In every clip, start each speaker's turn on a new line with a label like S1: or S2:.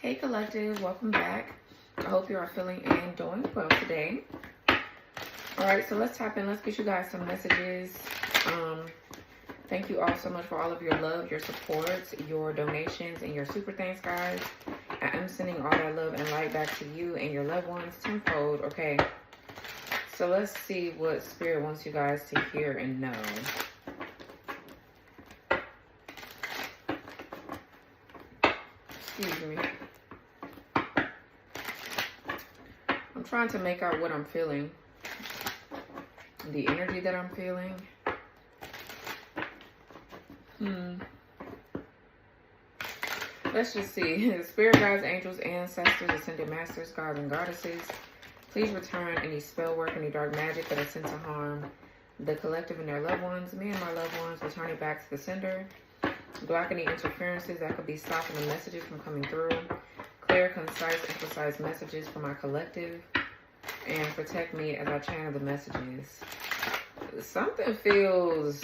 S1: Hey collective, welcome back. I hope you are feeling and doing well today. All right, so let's tap in. Let's get you guys some messages. Thank you all so much for all of your love, your support, your donations, and your super thanks, guys. I am sending all that love and light back to you and your loved ones tenfold. Okay, so let's see what Spirit wants you guys to hear and know. Excuse me. I'm trying to make out what I'm feeling. The energy that I'm feeling. Let's just see. Spirit guides, angels, ancestors, ascended masters, gods, and goddesses. Please return any spell work, any dark magic that is sent to harm the collective and their loved ones. Me and my loved ones, return it back to the sender. Block any interferences that could be stopping the messages from coming through. Clear, concise, and precise messages for my collective. And protect me as I channel the messages. Something feels...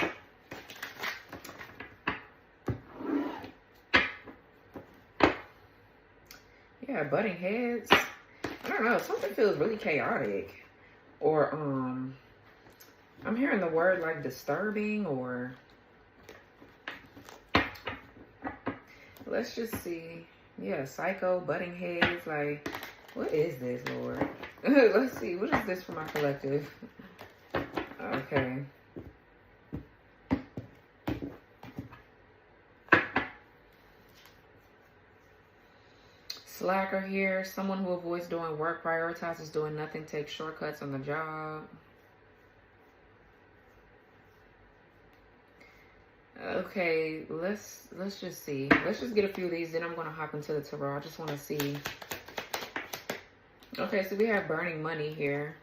S1: yeah, butting heads. I don't know. Something feels really chaotic. Or, I'm hearing the word like disturbing or... let's just see. Yeah, psycho, butting heads. Like, what is this, Lord? Let's see. What is this for my collective? Okay. Slacker here. Someone who avoids doing work, prioritizes doing nothing, takes shortcuts on the job. Okay, let's just see. Let's just get a few of these, then I'm going to hop into the tarot. I just want to see. Okay, so we have burning money here.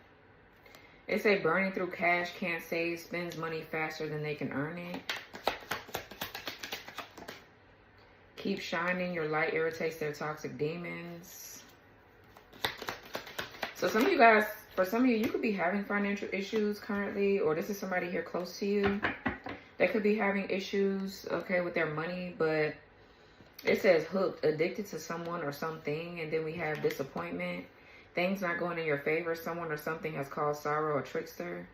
S1: They say burning through cash, can't save, spends money faster than they can earn it. Keep shining, your light irritates their toxic demons. So some of you guys, for some of you, you could be having financial issues currently, or this is somebody here close to you. They could be having issues, okay, with their money, but it says hooked, addicted to someone or something, and then we have disappointment. Things not going in your favor. Someone or something has caused sorrow or trickster.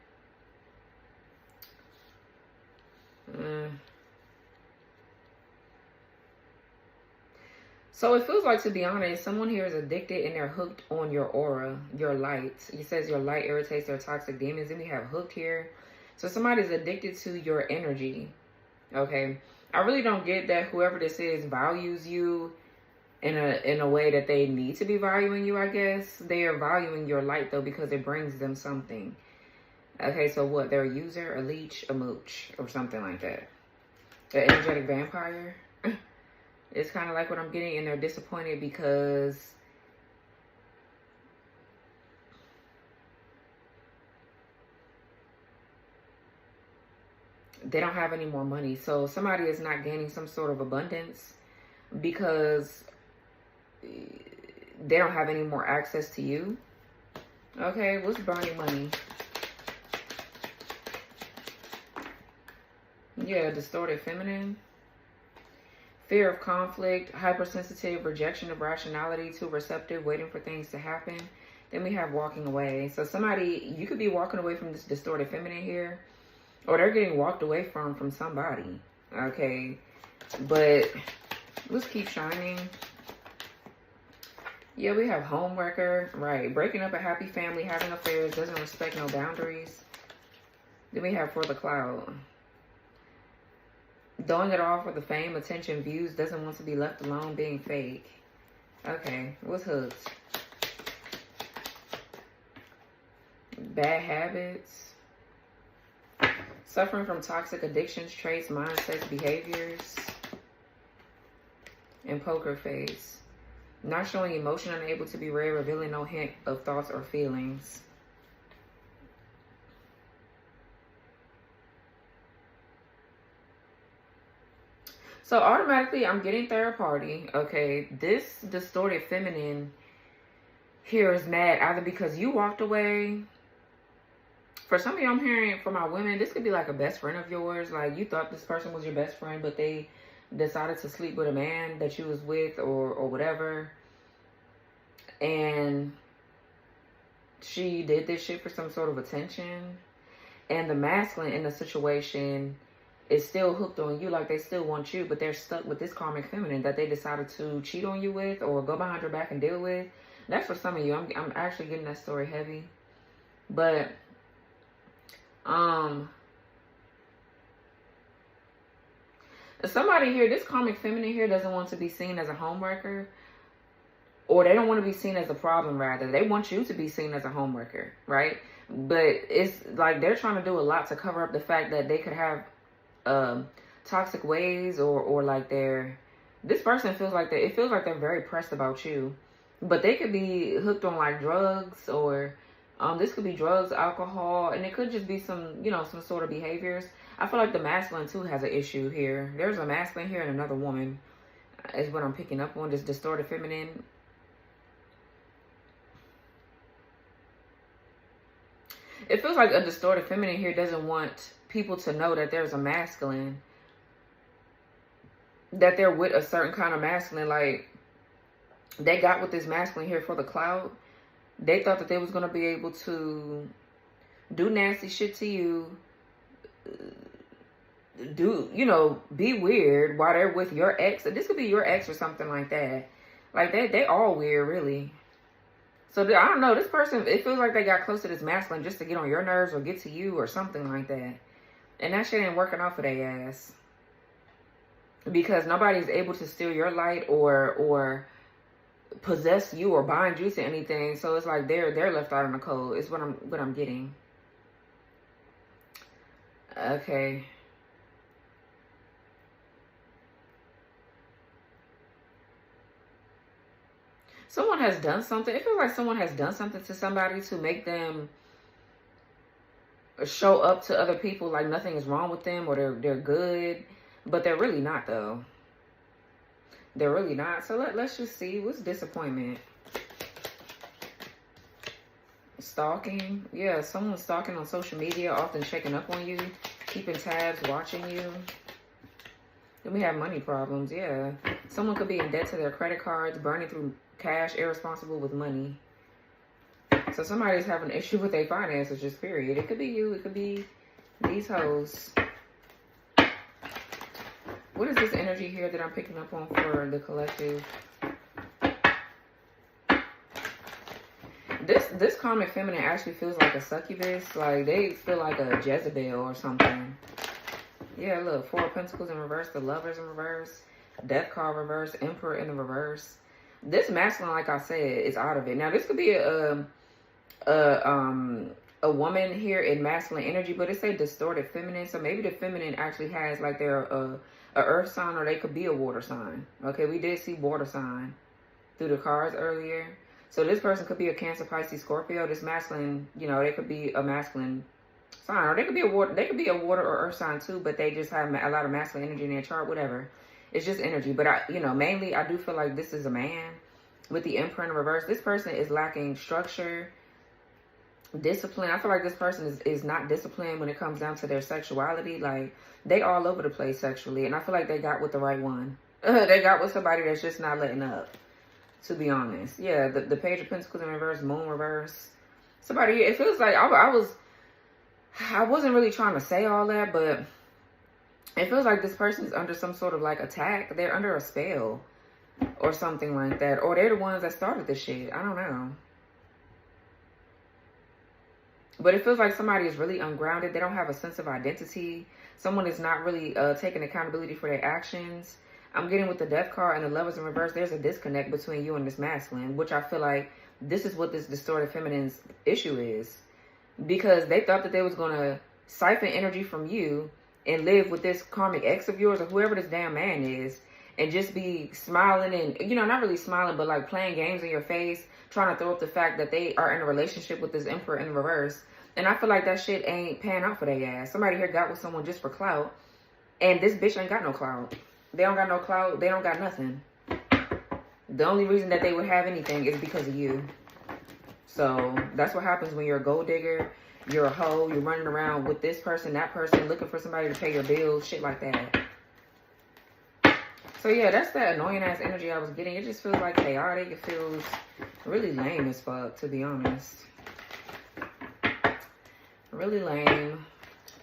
S1: So it feels like, to be honest, someone here is addicted and they're hooked on your aura, your light. It says your light irritates their toxic demons. Then we have hooked here. So somebody's addicted to your energy. Okay. I really don't get that whoever this is values you in a way that they need to be valuing you, I guess. They are valuing your light, though, because it brings them something. Okay, so what? They're a user, a leech, a mooch, or something like that. The energetic vampire. It's kind of like what I'm getting, and they're disappointed because they don't have any more money. So somebody is not gaining some sort of abundance because they don't have any more access to you. Okay, what's burning money? Yeah, distorted feminine. Fear of conflict, hypersensitive, rejection of rationality, too receptive, waiting for things to happen. Then we have walking away. So somebody, you could be walking away from this distorted feminine here, or they're getting walked away from somebody. Okay, but let's keep shining. Yeah, we have homewrecker, right? Breaking up a happy family, having affairs, doesn't respect no boundaries. Then we have for the cloud. Doing it all for the fame, attention, views, doesn't want to be left alone, being fake. Okay, what's hooked? Bad habits. Suffering from toxic addictions, traits, mindsets, behaviors. And poker face. Not showing emotion, unable to be read, revealing no hint of thoughts or feelings. So automatically, I'm getting third party. Okay, this distorted feminine here is mad either because you walked away. For some of you, I'm hearing from my women, this could be like a best friend of yours. Like you thought this person was your best friend, but they decided to sleep with a man that you was with or whatever. and she did this shit for some sort of attention. And the masculine in the situation is still hooked on you, like they still want you, but they're stuck with this karmic feminine that they decided to cheat on you with or go behind your back and deal with. That's for some of you. I'm actually getting that story heavy. But somebody here, this karmic feminine here doesn't want to be seen as a homewrecker, or they don't want to be seen as a problem, rather. They want you to be seen as a homewrecker, right? But it's like they're trying to do a lot to cover up the fact that they could have toxic ways, or like this person feels like it feels like they're very pressed about you, but they could be hooked on like drugs, or this could be drugs, alcohol, and it could just be some, you know, some sort of behaviors. I feel like the masculine too has an issue here. There's a masculine here and another woman is what I'm picking up on, this distorted feminine. It feels like a distorted feminine here doesn't want people to know that there's a masculine, that they're with a certain kind of masculine. Like, they got with this masculine here for the clout. They thought that they was going to be able to do nasty shit to you, you know, be weird while they're with your ex. This could be your ex or something like that. Like, they all weird, really. So, I don't know, this person, it feels like they got close to this masculine just to get on your nerves or get to you or something like that. And that shit ain't working out for their ass. Because nobody's able to steal your light or possess you or bind you to anything. So it's like they're left out in the cold. It's what I'm getting. Okay. Someone has done something. It feels like someone has done something to somebody to make them show up to other people like nothing is wrong with them, or they're good, but they're really not, though. They're really not. So let's just see. What's disappointment? Stalking. Yeah, someone's stalking on social media, often checking up on you, keeping tabs, watching you. Then we have money problems. Yeah, someone could be in debt to their credit cards, burning through cash, irresponsible with money. So somebody's having an issue with their finances, just period. It could be you. It could be these hoes. What is this energy here that I'm picking up on for the collective? This karmic feminine actually feels like a succubus. Like, they feel like a Jezebel or something. Yeah, look, Four of Pentacles in reverse, the Lovers in reverse, Death card reverse, Emperor in the reverse. This masculine, like I said, is out of it. Now, this could be a woman here in masculine energy, but it's a distorted feminine. So maybe the feminine actually has like they're a earth sign, or they could be a water sign. Okay, we did see water sign through the cards earlier. So this person could be a Cancer, Pisces, Scorpio. This masculine, you know, they could be a masculine sign, or they could be a water. They could be a water or earth sign too, but they just have a lot of masculine energy in their chart. Whatever, it's just energy. But mainly I do feel like this is a man with the Emperor in reverse. This person is lacking structure, discipline. I feel like this person is not disciplined when it comes down to their sexuality. Like, they all over the place sexually, and I feel like they got with the right one. They got with somebody that's just not letting up, to be honest. Yeah, the Page of Pentacles in reverse, Moon reverse. Somebody, it feels like I wasn't really trying to say all that, but it feels like this person is under some sort of like attack. They're under a spell or something like that, or they're the ones that started this shit. I don't know. But it feels like somebody is really ungrounded. They don't have a sense of identity. Someone is not really taking accountability for their actions. I'm getting with the Death card and the Lovers in reverse. There's a disconnect between you and this masculine, which I feel like this is what this distorted feminine's issue is. Because they thought that they was going to siphon energy from you and live with this karmic ex of yours, or whoever this damn man is, and just be smiling and, you know, not really smiling, but like playing games in your face, trying to throw up the fact that they are in a relationship with this Emperor in reverse. And I feel like that shit ain't panning out for their ass. Somebody here got with someone just for clout, and this bitch ain't got no clout. They don't got no clout. They don't got nothing. The only reason that they would have anything is because of you. So that's what happens when you're a gold digger. You're a hoe. You're running around with this person, that person, looking for somebody to pay your bills, shit like that. So yeah, that's that annoying ass energy I was getting. It just feels like chaotic. It feels Really lame as fuck, to be honest. Really lame.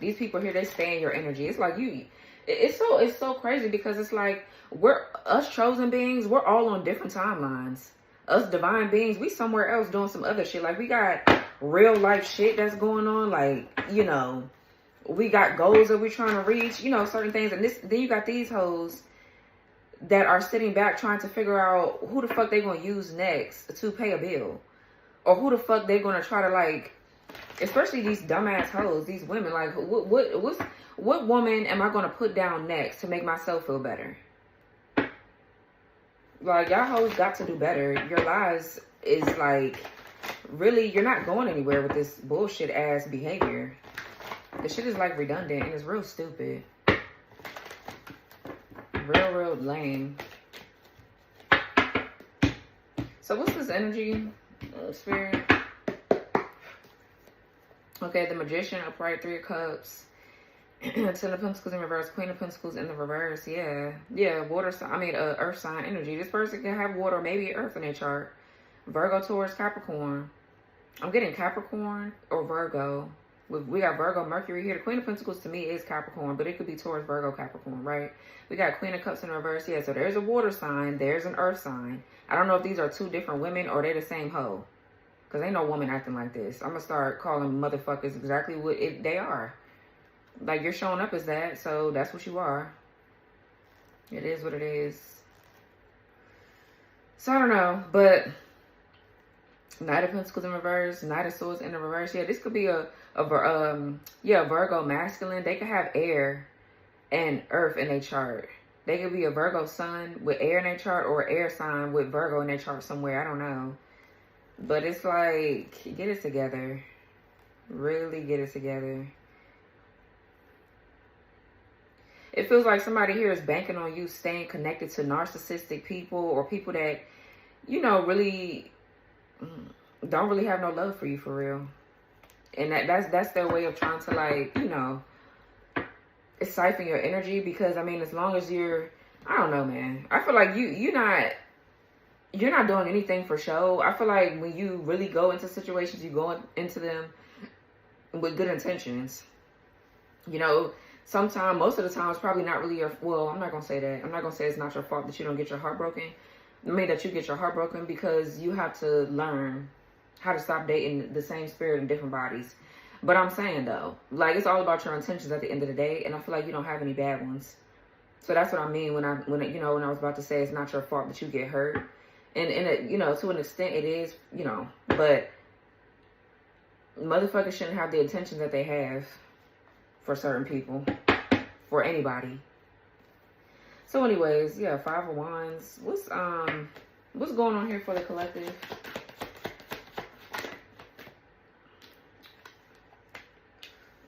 S1: These people here, they stay in your energy. It's like it's so crazy because it's like we're us chosen beings, we're all on different timelines. Us divine beings, we somewhere else doing some other shit. Like we got real life shit that's going on. Like, you know, we got goals that we're trying to reach, you know, certain things. And then you got these hoes that are sitting back trying to figure out who the fuck they gonna use next to pay a bill. Or who the fuck they gonna try to, like, especially these dumbass hoes, these women, like, what woman am I gonna put down next to make myself feel better? Like, y'all hoes got to do better. Your lives is like, really, you're not going anywhere with this bullshit ass behavior. The shit is like redundant and it's real stupid. Real lame. So what's this energy, spirit? Okay, the Magician, upright, 3 of Cups. 10 of Pentacles in reverse, Queen of Pentacles in the reverse. Yeah, water sign, earth sign energy. This person can have water, maybe earth in their chart. Virgo, Taurus, Capricorn. I'm getting Capricorn or Virgo. We got Virgo, Mercury here. The Queen of Pentacles to me is Capricorn, but it could be Taurus, Virgo, Capricorn, right? We got Queen of Cups in reverse. Yeah, so there's a water sign. There's an earth sign. I don't know if these are 2 different women or they're the same hoe. Because ain't no woman acting like this. I'm going to start calling motherfuckers exactly what they are. Like, you're showing up as that, so that's what you are. It is what it is. So, I don't know, but Knight of Pentacles in reverse, Knight of Swords in the reverse. Yeah, this could be a Virgo masculine. They could have air and earth in their chart. They could be a Virgo sun with air in their chart or air sign with Virgo in their chart somewhere. I don't know. But it's like, get it together. Really get it together. It feels like somebody here is banking on you staying connected to narcissistic people or people that, you know, really don't really have no love for you for real. And that's their way of trying to, like, you know, siphon your energy. Because, I mean, as long as you're, I don't know, man. I feel like you're not doing anything for show. I feel like when you really go into situations, you go into them with good intentions. You know, sometimes, most of the time, it's probably not really your, well, I'm not going to say that. I'm not going to say it's not your fault that you don't get your heart broken. I mean, that you get your heart broken because you have to learn how to stop dating the same spirit in different bodies. But I'm saying, though, like, it's all about your intentions at the end of the day. And I feel like you don't have any bad ones. So that's what I mean when I was about to say it's not your fault that you get hurt. And you know, to an extent it is, you know, but motherfuckers shouldn't have the intentions that they have for certain people, for anybody. So anyways, yeah, 5 of Wands. What's going on here for the collective?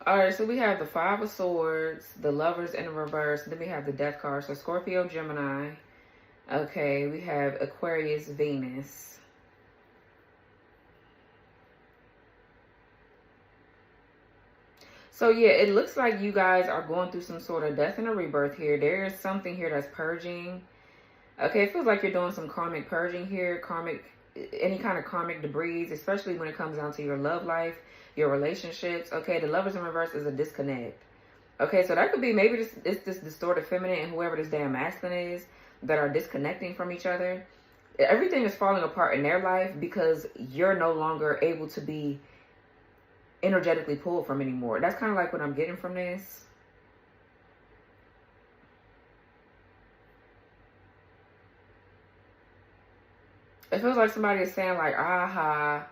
S1: All right, so we have the 5 of Swords, the Lovers in the reverse, then we have the Death card. So Scorpio, Gemini. Okay, we have Aquarius, Venus. So yeah, it looks like you guys are going through some sort of death and a rebirth here. There is something here that's purging. Okay, it feels like you're doing some karmic purging here. Any kind of karmic debris, especially when it comes down to your love life, your relationships. Okay, the Lovers in reverse is a disconnect. Okay, so that could be maybe it's this distorted feminine and whoever this damn masculine is that are disconnecting from each other. Everything is falling apart in their life because you're no longer able to be energetically pulled from anymore. That's kind of like what I'm getting from this. It feels like somebody is saying like, aha,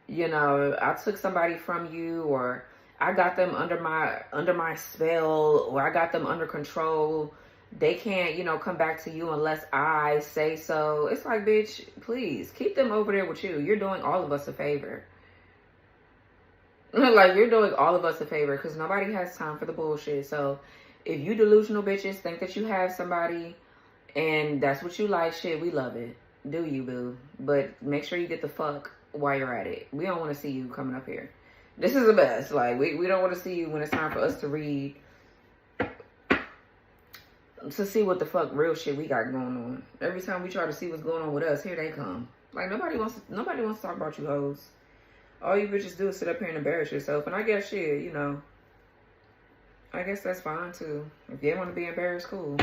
S1: you know, I took somebody from you, or I got them under my spell, or I got them under control. They can't, you know, come back to you unless I say so. It's like, bitch, please keep them over there with you. You're doing all of us a favor. Like, you're doing all of us a favor because nobody has time for the bullshit. So if you delusional bitches think that you have somebody and that's what you like, shit, we love it. Do you, boo? But make sure you get the fuck while you're at it. We don't want to see you coming up here. This is the best. Like, we don't want to see you when it's time for us to read, to see what the fuck real shit we got going on. Every time we try to see what's going on with us, here they come. Like, nobody wants to talk about you hoes. All you bitches do is sit up here and embarrass yourself. And I guess, shit, you know, I guess that's fine, too. If you want to be embarrassed, cool.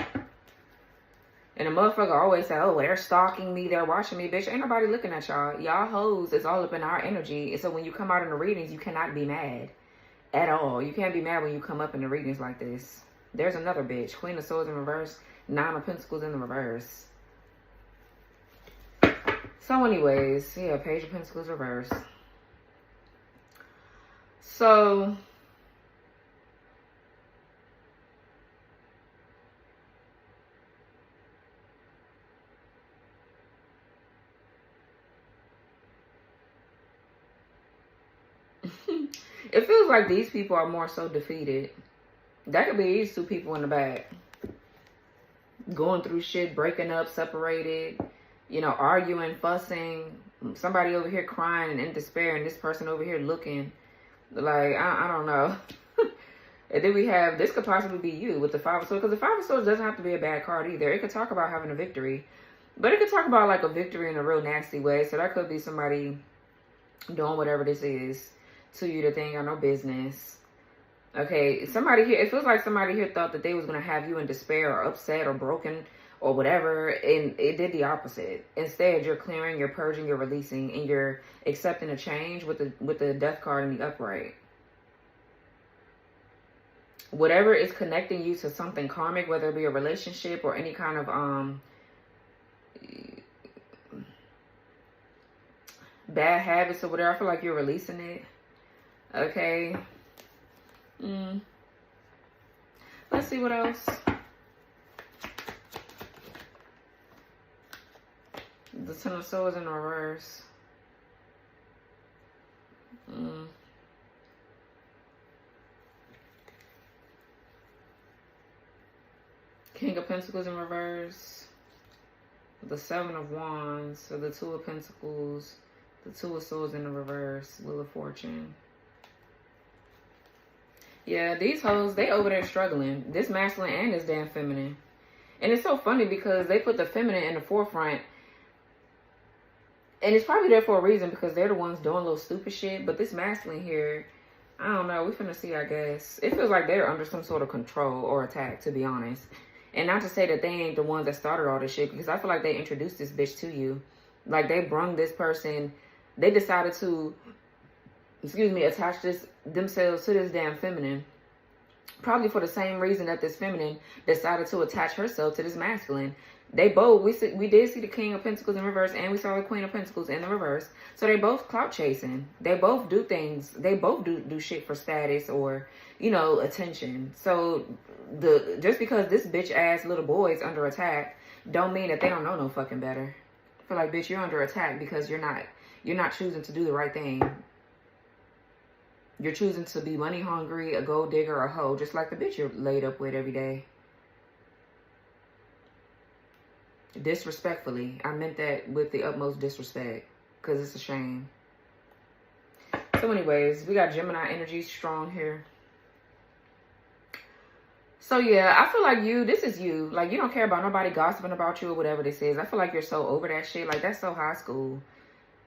S1: And a motherfucker always say, oh, they're stalking me, they're watching me. Bitch, ain't nobody looking at y'all. Y'all hoes is all up in our energy. And so when you come out in the readings, you cannot be mad at all. You can't be mad when you come up in the readings like this. There's another bitch. Queen of Swords in reverse. 9 of Pentacles in the reverse. So anyways, yeah, Page of Pentacles reverse. So it feels like these people are more so defeated. That could be these two people in the back. Going through shit, breaking up, separated, you know, arguing, fussing. Somebody over here crying and in despair, and this person over here looking like, I don't know. And then we have, this could possibly be you with the Five of Swords. Because the Five of Swords doesn't have to be a bad card either. It could talk about having a victory. But it could talk about like a victory in a real nasty way. So that could be somebody doing whatever this is to you that they ain't got no business. Okay, somebody here, it feels like somebody here thought that they was going to have you in despair or upset or broken or whatever, and it did the opposite. Instead, you're clearing, you're purging, you're releasing, and you're accepting a change with the Death card in the upright. Whatever is connecting you to something karmic, whether it be a relationship or any kind of bad habits or whatever, I feel like you're releasing it. Okay. Let's see what else. The Ten of Swords in reverse. King of Pentacles in reverse. The Seven of Wands. So the Two of Pentacles. The Two of Swords in the reverse. Wheel of Fortune. Yeah, these hoes, they over there struggling. This masculine and this damn feminine. And it's so funny because they put the feminine in the forefront. And it's probably there for a reason because they're the ones doing little stupid shit. But this masculine here, I don't know. We finna see, I guess. It feels like they're under some sort of control or attack, to be honest. And not to say that they ain't the ones that started all this shit. Because I feel like they introduced this bitch to you. Like they brung this person. They decided to, attach themselves to this damn feminine. Probably for the same reason that this feminine decided to attach herself to this masculine. They both, we did see the King of Pentacles in reverse, and we saw the Queen of Pentacles in the reverse. So they both clout chasing. They both do things. They both do shit for status or, you know, attention. So just because this bitch ass little boy is under attack, don't mean that they don't know no fucking better. I feel like, bitch, you're under attack because you're not choosing to do the right thing. You're choosing to be money hungry, a gold digger, a hoe, just like the bitch you're laid up with every day. Disrespectfully. I meant that with the utmost disrespect because it's a shame. So anyways, we got Gemini energy strong here. So yeah, I feel like this is you. Like you don't care about nobody gossiping about you or whatever this is. I feel like you're so over that shit. Like that's so high school.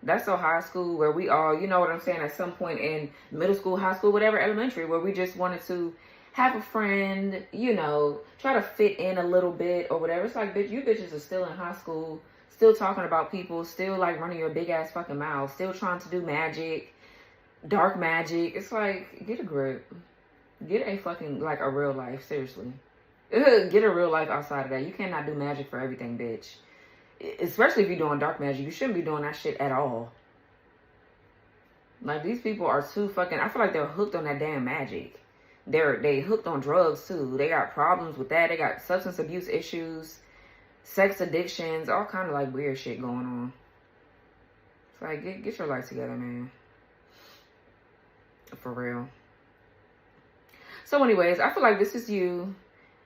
S1: That's so high school where we all, you know what I'm saying, at some point in middle school, high school, whatever, elementary, where we just wanted to have a friend, you know, try to fit in a little bit or whatever. It's like, bitch, you bitches are still in high school, still talking about people, still like running your big ass fucking mouth, still trying to do magic, dark magic. It's like, get a grip. Get a fucking, like a real life, seriously. Get a real life outside of that. You cannot do magic for everything, bitch. Especially if you're doing dark magic. You shouldn't be doing that shit at all. Like, these people are too fucking... I feel like they're hooked on that damn magic. They hooked on drugs, too. They got problems with that. They got substance abuse issues, sex addictions, all kind of, like, weird shit going on. It's like, get your life together, man. For real. So, anyways, I feel like this is you.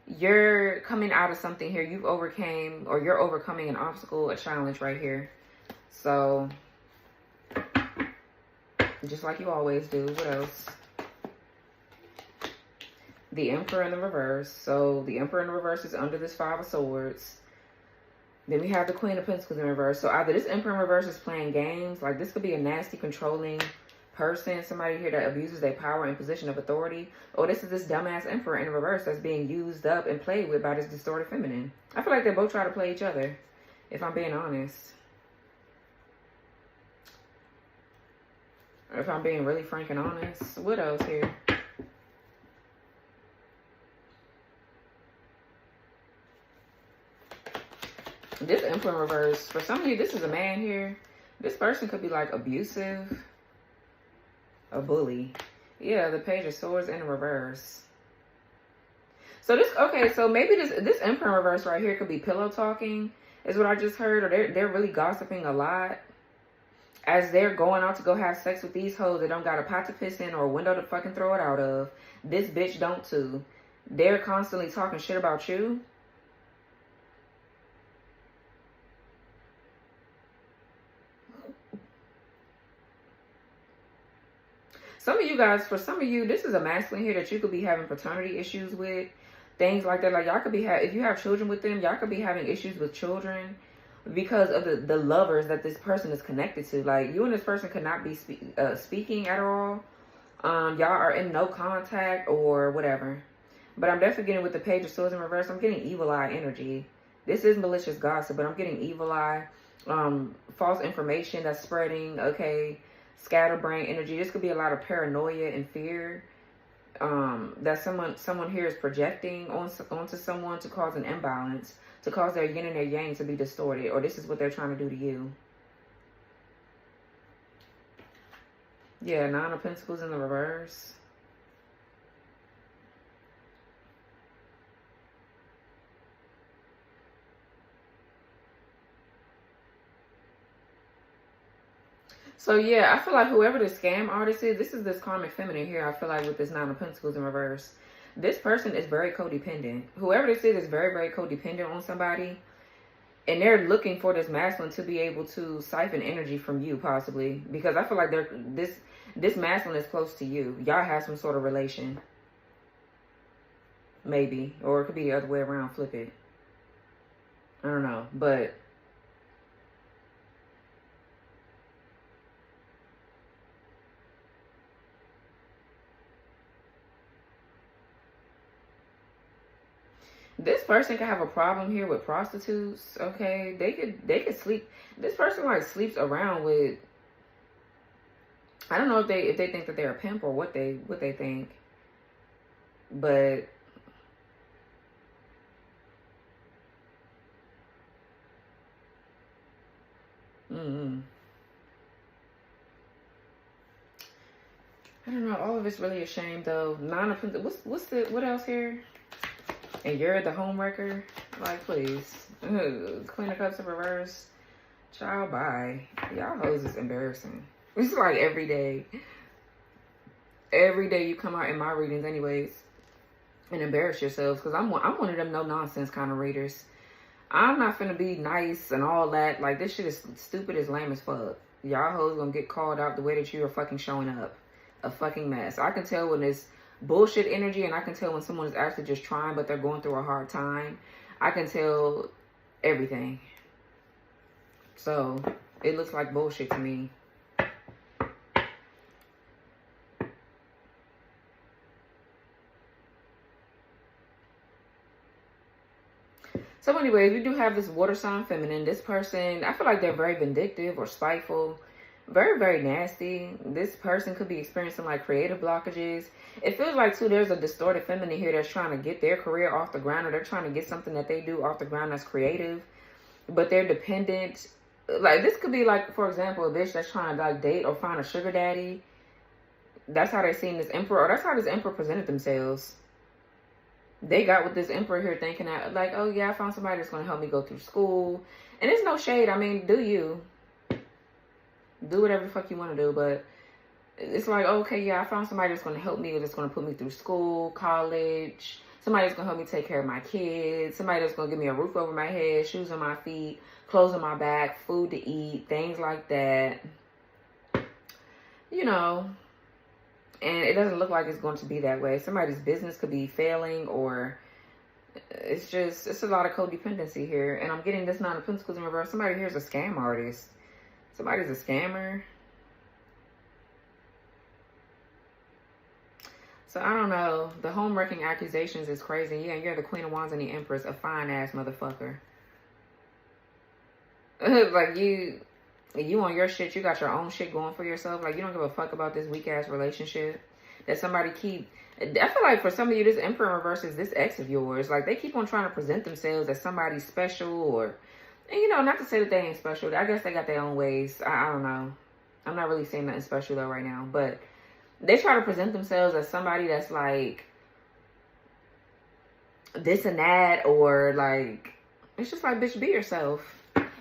S1: You're coming out of something here. You've overcame, or you're overcoming an obstacle, a challenge right here. So, just like you always do. What else? The Emperor in the reverse. So, the Emperor in the reverse is under this Five of Swords. Then we have the Queen of Pentacles in reverse. So either this Emperor in reverse is playing games. Like this could be a nasty, controlling person. Somebody here that abuses their power and position of authority. Or this is this dumbass Emperor in reverse that's being used up and played with by this distorted feminine. I feel like they both try to play each other, if I'm being honest. If I'm being really frank and honest. What else here? This Emperor in reverse. For some of you, this is a man here. This person could be like abusive. A bully. Yeah, the Page of Swords in reverse. So this, okay, so maybe this Emperor in reverse right here could be pillow talking, is what I just heard. Or they're really gossiping a lot. As they're going out to go have sex with these hoes that don't got a pot to piss in or a window to fucking throw it out of. This bitch don't too. They're constantly talking shit about you. Some of you guys, for some of you, this is a masculine here that you could be having paternity issues with. Things like that. Like y'all could be, if you have children with them, y'all could be having issues with children because of the lovers that this person is connected to. Like you and this person could not be speaking at all. Y'all are in no contact or whatever. But I'm definitely getting with the Page of Swords in reverse. I'm getting evil eye energy. This is malicious gossip, but I'm getting evil eye, false information that's spreading. Okay. Scatterbrain energy. This could be a lot of paranoia and fear that someone here is projecting onto someone to cause an imbalance, to cause their yin and their yang to be distorted, or this is what they're trying to do to you. Yeah, Nine of Pentacles in the reverse. So yeah, I feel like whoever the scam artist is, this is this karmic feminine here. I feel like with this Nine of Pentacles in reverse, this person is very codependent. Whoever this is very, very codependent on somebody. And they're looking for this masculine to be able to siphon energy from you, possibly. Because I feel like this masculine is close to you. Y'all have some sort of relation. Maybe. Or it could be the other way around. Flip it. I don't know. But this person could have a problem here with prostitutes. Okay, they could sleep. This person like sleeps around with. I don't know if they think that they're a pimp or what they think, but I don't know. All of it's really a shame though. Nine of Pentacles. What else here? And you're the homewrecker? Like, please. Queen of Cups in reverse. Child, bye. Y'all hoes is embarrassing. It's like every day. Every day you come out in my readings anyways and embarrass yourselves. Because I'm one of them no-nonsense kind of readers. I'm not finna be nice and all that. Like, this shit is stupid as lame as fuck. Y'all hoes gonna get called out the way that you are fucking showing up. A fucking mess. I can tell when it's bullshit energy, and I can tell when someone is actually just trying but they're going through a hard time. I can tell everything. So it looks like bullshit to me. So anyways, we do have this water sign feminine. This person, I feel like they're very vindictive or spiteful. Very, very nasty. This person could be experiencing like creative blockages. It feels like too there's a distorted feminine here that's trying to get their career off the ground, or they're trying to get something that they do off the ground that's creative, but they're dependent. Like this could be like, for example, a bitch that's trying to like date or find a sugar daddy. That's how they're seeing this emperor, or that's how this emperor presented themselves. They got with this emperor here thinking that like, oh yeah, I found somebody that's going to help me go through school. And it's no shade. I mean, do you? Do whatever the fuck you want to do, but it's like, okay, yeah, I found somebody that's going to help me, or that's going to put me through school, college, somebody that's going to help me take care of my kids, somebody that's going to give me a roof over my head, shoes on my feet, clothes on my back, food to eat, things like that, you know. And it doesn't look like it's going to be that way. Somebody's business could be failing, or It's a lot of codependency here. And I'm getting this Nine of Pentacles in reverse. Somebody here is a scam artist. Somebody's a scammer. So I don't know. The home wrecking accusations is crazy. Yeah, you're the Queen of Wands and the Empress, a fine ass motherfucker. Like you on your shit. You got your own shit going for yourself. Like you don't give a fuck about this weak ass relationship that somebody keep. I feel like for some of you, this Emperor in reverse is this ex of yours. Like they keep on trying to present themselves as somebody special, or, and you know, not to say that they ain't special. I guess they got their own ways. I don't know. I'm not really saying nothing special though right now, but they try to present themselves as somebody that's like this and that, or like, it's just like, bitch, be yourself.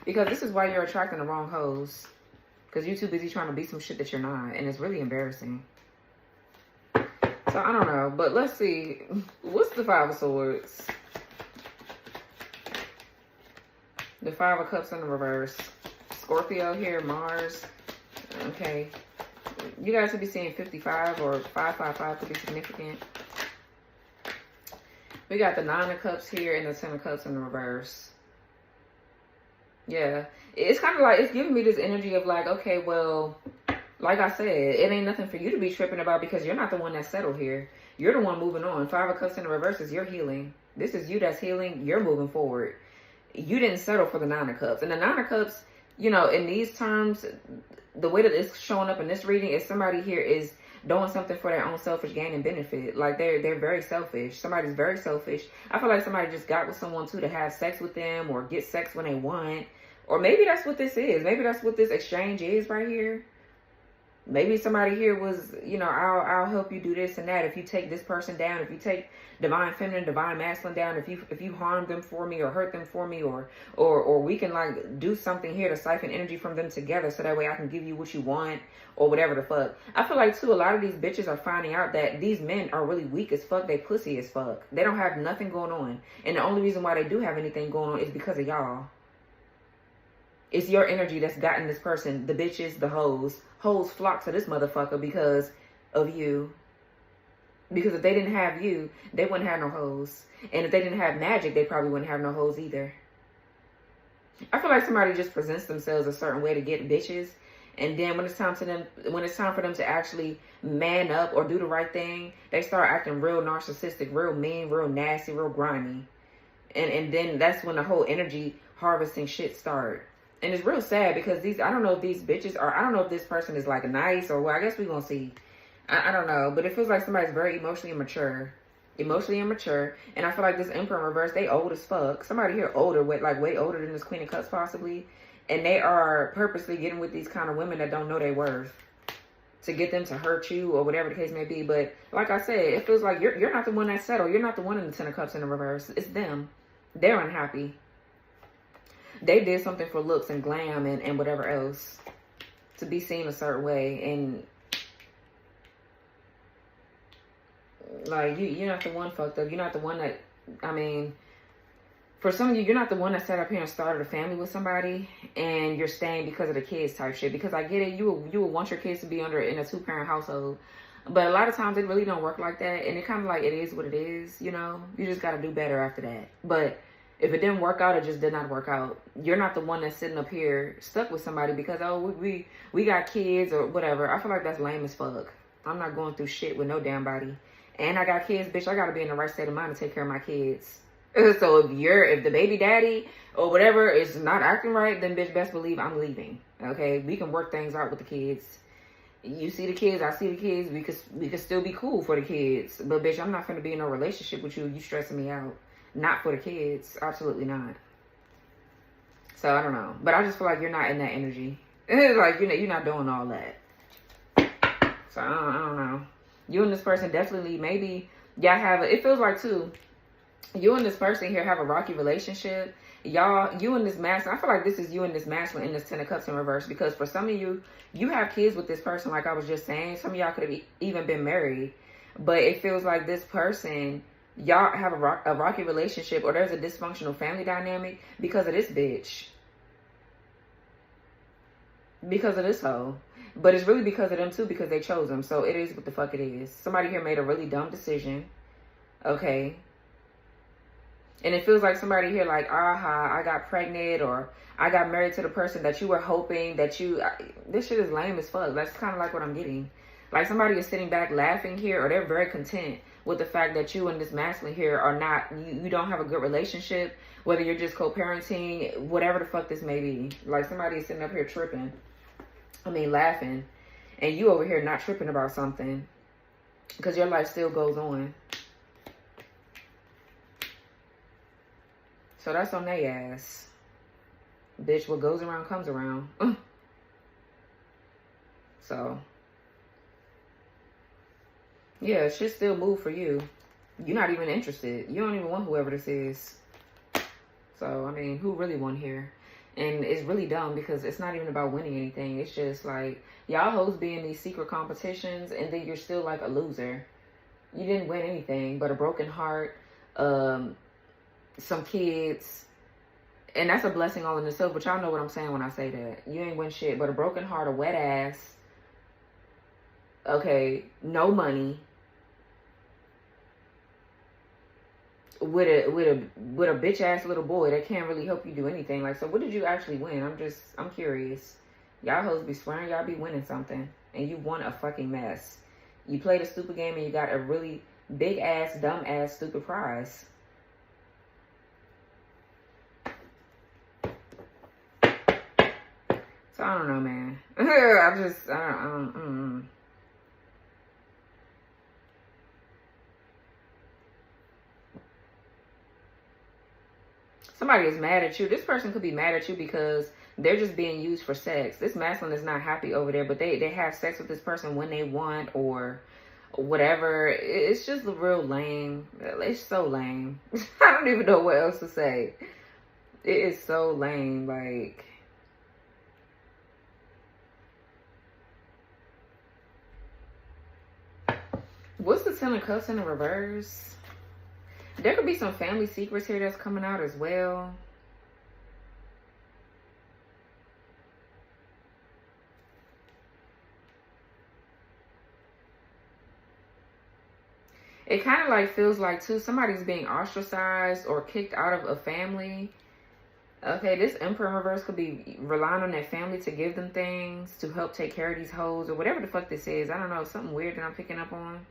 S1: Because this is why you're attracting the wrong hoes. Because you're too busy trying to be some shit that you're not. And it's really embarrassing. So I don't know. But let's see. What's the Five of Swords? The Five of Cups in the reverse. Scorpio here, Mars. Okay. You guys could be seeing 55 or 555 could be significant. We got the Nine of Cups here and the Ten of Cups in the reverse. Yeah. It's kind of like, it's giving me this energy of like, okay, well, like I said, it ain't nothing for you to be tripping about because you're not the one that's settled here. You're the one moving on. Five of Cups in the reverse is you're healing. This is you that's healing. You're moving forward. You didn't settle for the Nine of Cups. And the Nine of Cups, you know, in these terms, the way that it's showing up in this reading is somebody here is doing something for their own selfish gain and benefit. Like they're very selfish. Somebody's very selfish. I feel like somebody just got with someone too to have sex with them or get sex when they want. Or maybe that's what this is. Maybe that's what this exchange is right here. Maybe somebody here was, you know, I'll help you do this and that. If you take this person down, if you take divine feminine, divine masculine down, if you harm them for me or hurt them for me, or we can like do something here to siphon energy from them together so that way I can give you what you want or whatever the fuck. I feel like too, a lot of these bitches are finding out that these men are really weak as fuck. They pussy as fuck. They don't have nothing going on. And the only reason why they do have anything going on is because of y'all. It's your energy that's gotten this person, the bitches, the hoes. Hoes flock to this motherfucker because of you. Because if they didn't have you, they wouldn't have no hoes. And if they didn't have magic, they probably wouldn't have no hoes either. I feel like somebody just presents themselves a certain way to get bitches. And then when it's time for them to actually man up or do the right thing, they start acting real narcissistic, real mean, real nasty, real grimy. And then that's when the whole energy harvesting shit start. And it's real sad because I don't know if these bitches are, I don't know if this person is like nice or well, I guess we're going to see. I don't know, but it feels like somebody's very emotionally immature. Emotionally immature. And I feel like this Emperor in reverse, they old as fuck. Somebody here older, like way older than this Queen of Cups possibly. And they are purposely getting with these kind of women that don't know their worth to get them to hurt you or whatever the case may be. But like I said, it feels like you're not the one that's settled. You're not the one in the Ten of Cups in the reverse. It's them. They're unhappy. They did something for looks and glam and whatever else to be seen a certain way. And like, you're not the one fucked up. You're not the one that, I mean, for some of you, you're not the one that sat up here and started a family with somebody and you're staying because of the kids type shit. Because I get it. You would want your kids to be in a 2-parent household. But a lot of times it really don't work like that. And it kind of like, it is what it is, you know. You just got to do better after that. But if it didn't work out, it just did not work out. You're not the one that's sitting up here stuck with somebody because, oh, we got kids or whatever. I feel like that's lame as fuck. I'm not going through shit with no damn body. And I got kids, bitch. I got to be in the right state of mind to take care of my kids. So if the baby daddy or whatever is not acting right, then bitch, best believe I'm leaving. Okay? We can work things out with the kids. You see the kids, I see the kids. We could still be cool for the kids. But bitch, I'm not going to be in no relationship with you. You stressing me out. Not for the kids. Absolutely not. So, I don't know. But I just feel like you're not in that energy. Like, you're not doing all that. So, I don't know. You and this person definitely, maybe, y'all have it feels like, too, you and this person here have a rocky relationship. You and this masculine, I feel like this is you and this masculine in this Ten of Cups in reverse. Because for some of you, you have kids with this person, like I was just saying. Some of y'all could have even been married. But it feels like this person, y'all have a rocky relationship, or there's a dysfunctional family dynamic because of this bitch. Because of this hoe. But it's really because of them too, because they chose them. So it is what the fuck it is. Somebody here made a really dumb decision. Okay. And it feels like somebody here like, aha, I got pregnant, or I got married to the person that you were hoping that you... This shit is lame as fuck. That's kind of like what I'm getting. Like somebody is sitting back laughing here, or they're very content with the fact that you and this masculine here are not... You don't have a good relationship, whether you're just co-parenting, whatever the fuck this may be. Like somebody is sitting up here tripping. I mean, laughing. And you over here not tripping about something. Because your life still goes on. So that's on their ass. Bitch, what goes around comes around. So. Yeah, shit still move for you. You're not even interested. You don't even want whoever this is. So, I mean, who really won here? And it's really dumb because it's not even about winning anything. It's just like, y'all hoes be in these secret competitions and then you're still like a loser. You didn't win anything but a broken heart, some kids, and that's a blessing all in itself, but y'all know what I'm saying when I say that. You ain't win shit but a broken heart, a wet ass, okay, no money, with a bitch ass little boy that can't really help you do anything. Like, so what did you actually win? I'm curious. Y'all hoes be swearing y'all be winning something, and you won a fucking mess. You played a stupid game and you got a really big ass, dumb ass, stupid prize. So I don't know, man. I don't. Somebody is mad at you. This person could be mad at you because they're just being used for sex. This masculine is not happy over there, but they have sex with this person when they want or whatever. It's just real lame. It's so lame. I don't even know what else to say. It is so lame. Like, what's the Ten of Cups in the reverse? There could be some family secrets here that's coming out as well. It kind of like feels like too, somebody's being ostracized or kicked out of a family. Okay, this Emperor in reverse could be relying on their family to give them things, to help take care of these hoes or whatever the fuck this is. I don't know, something weird that I'm picking up on.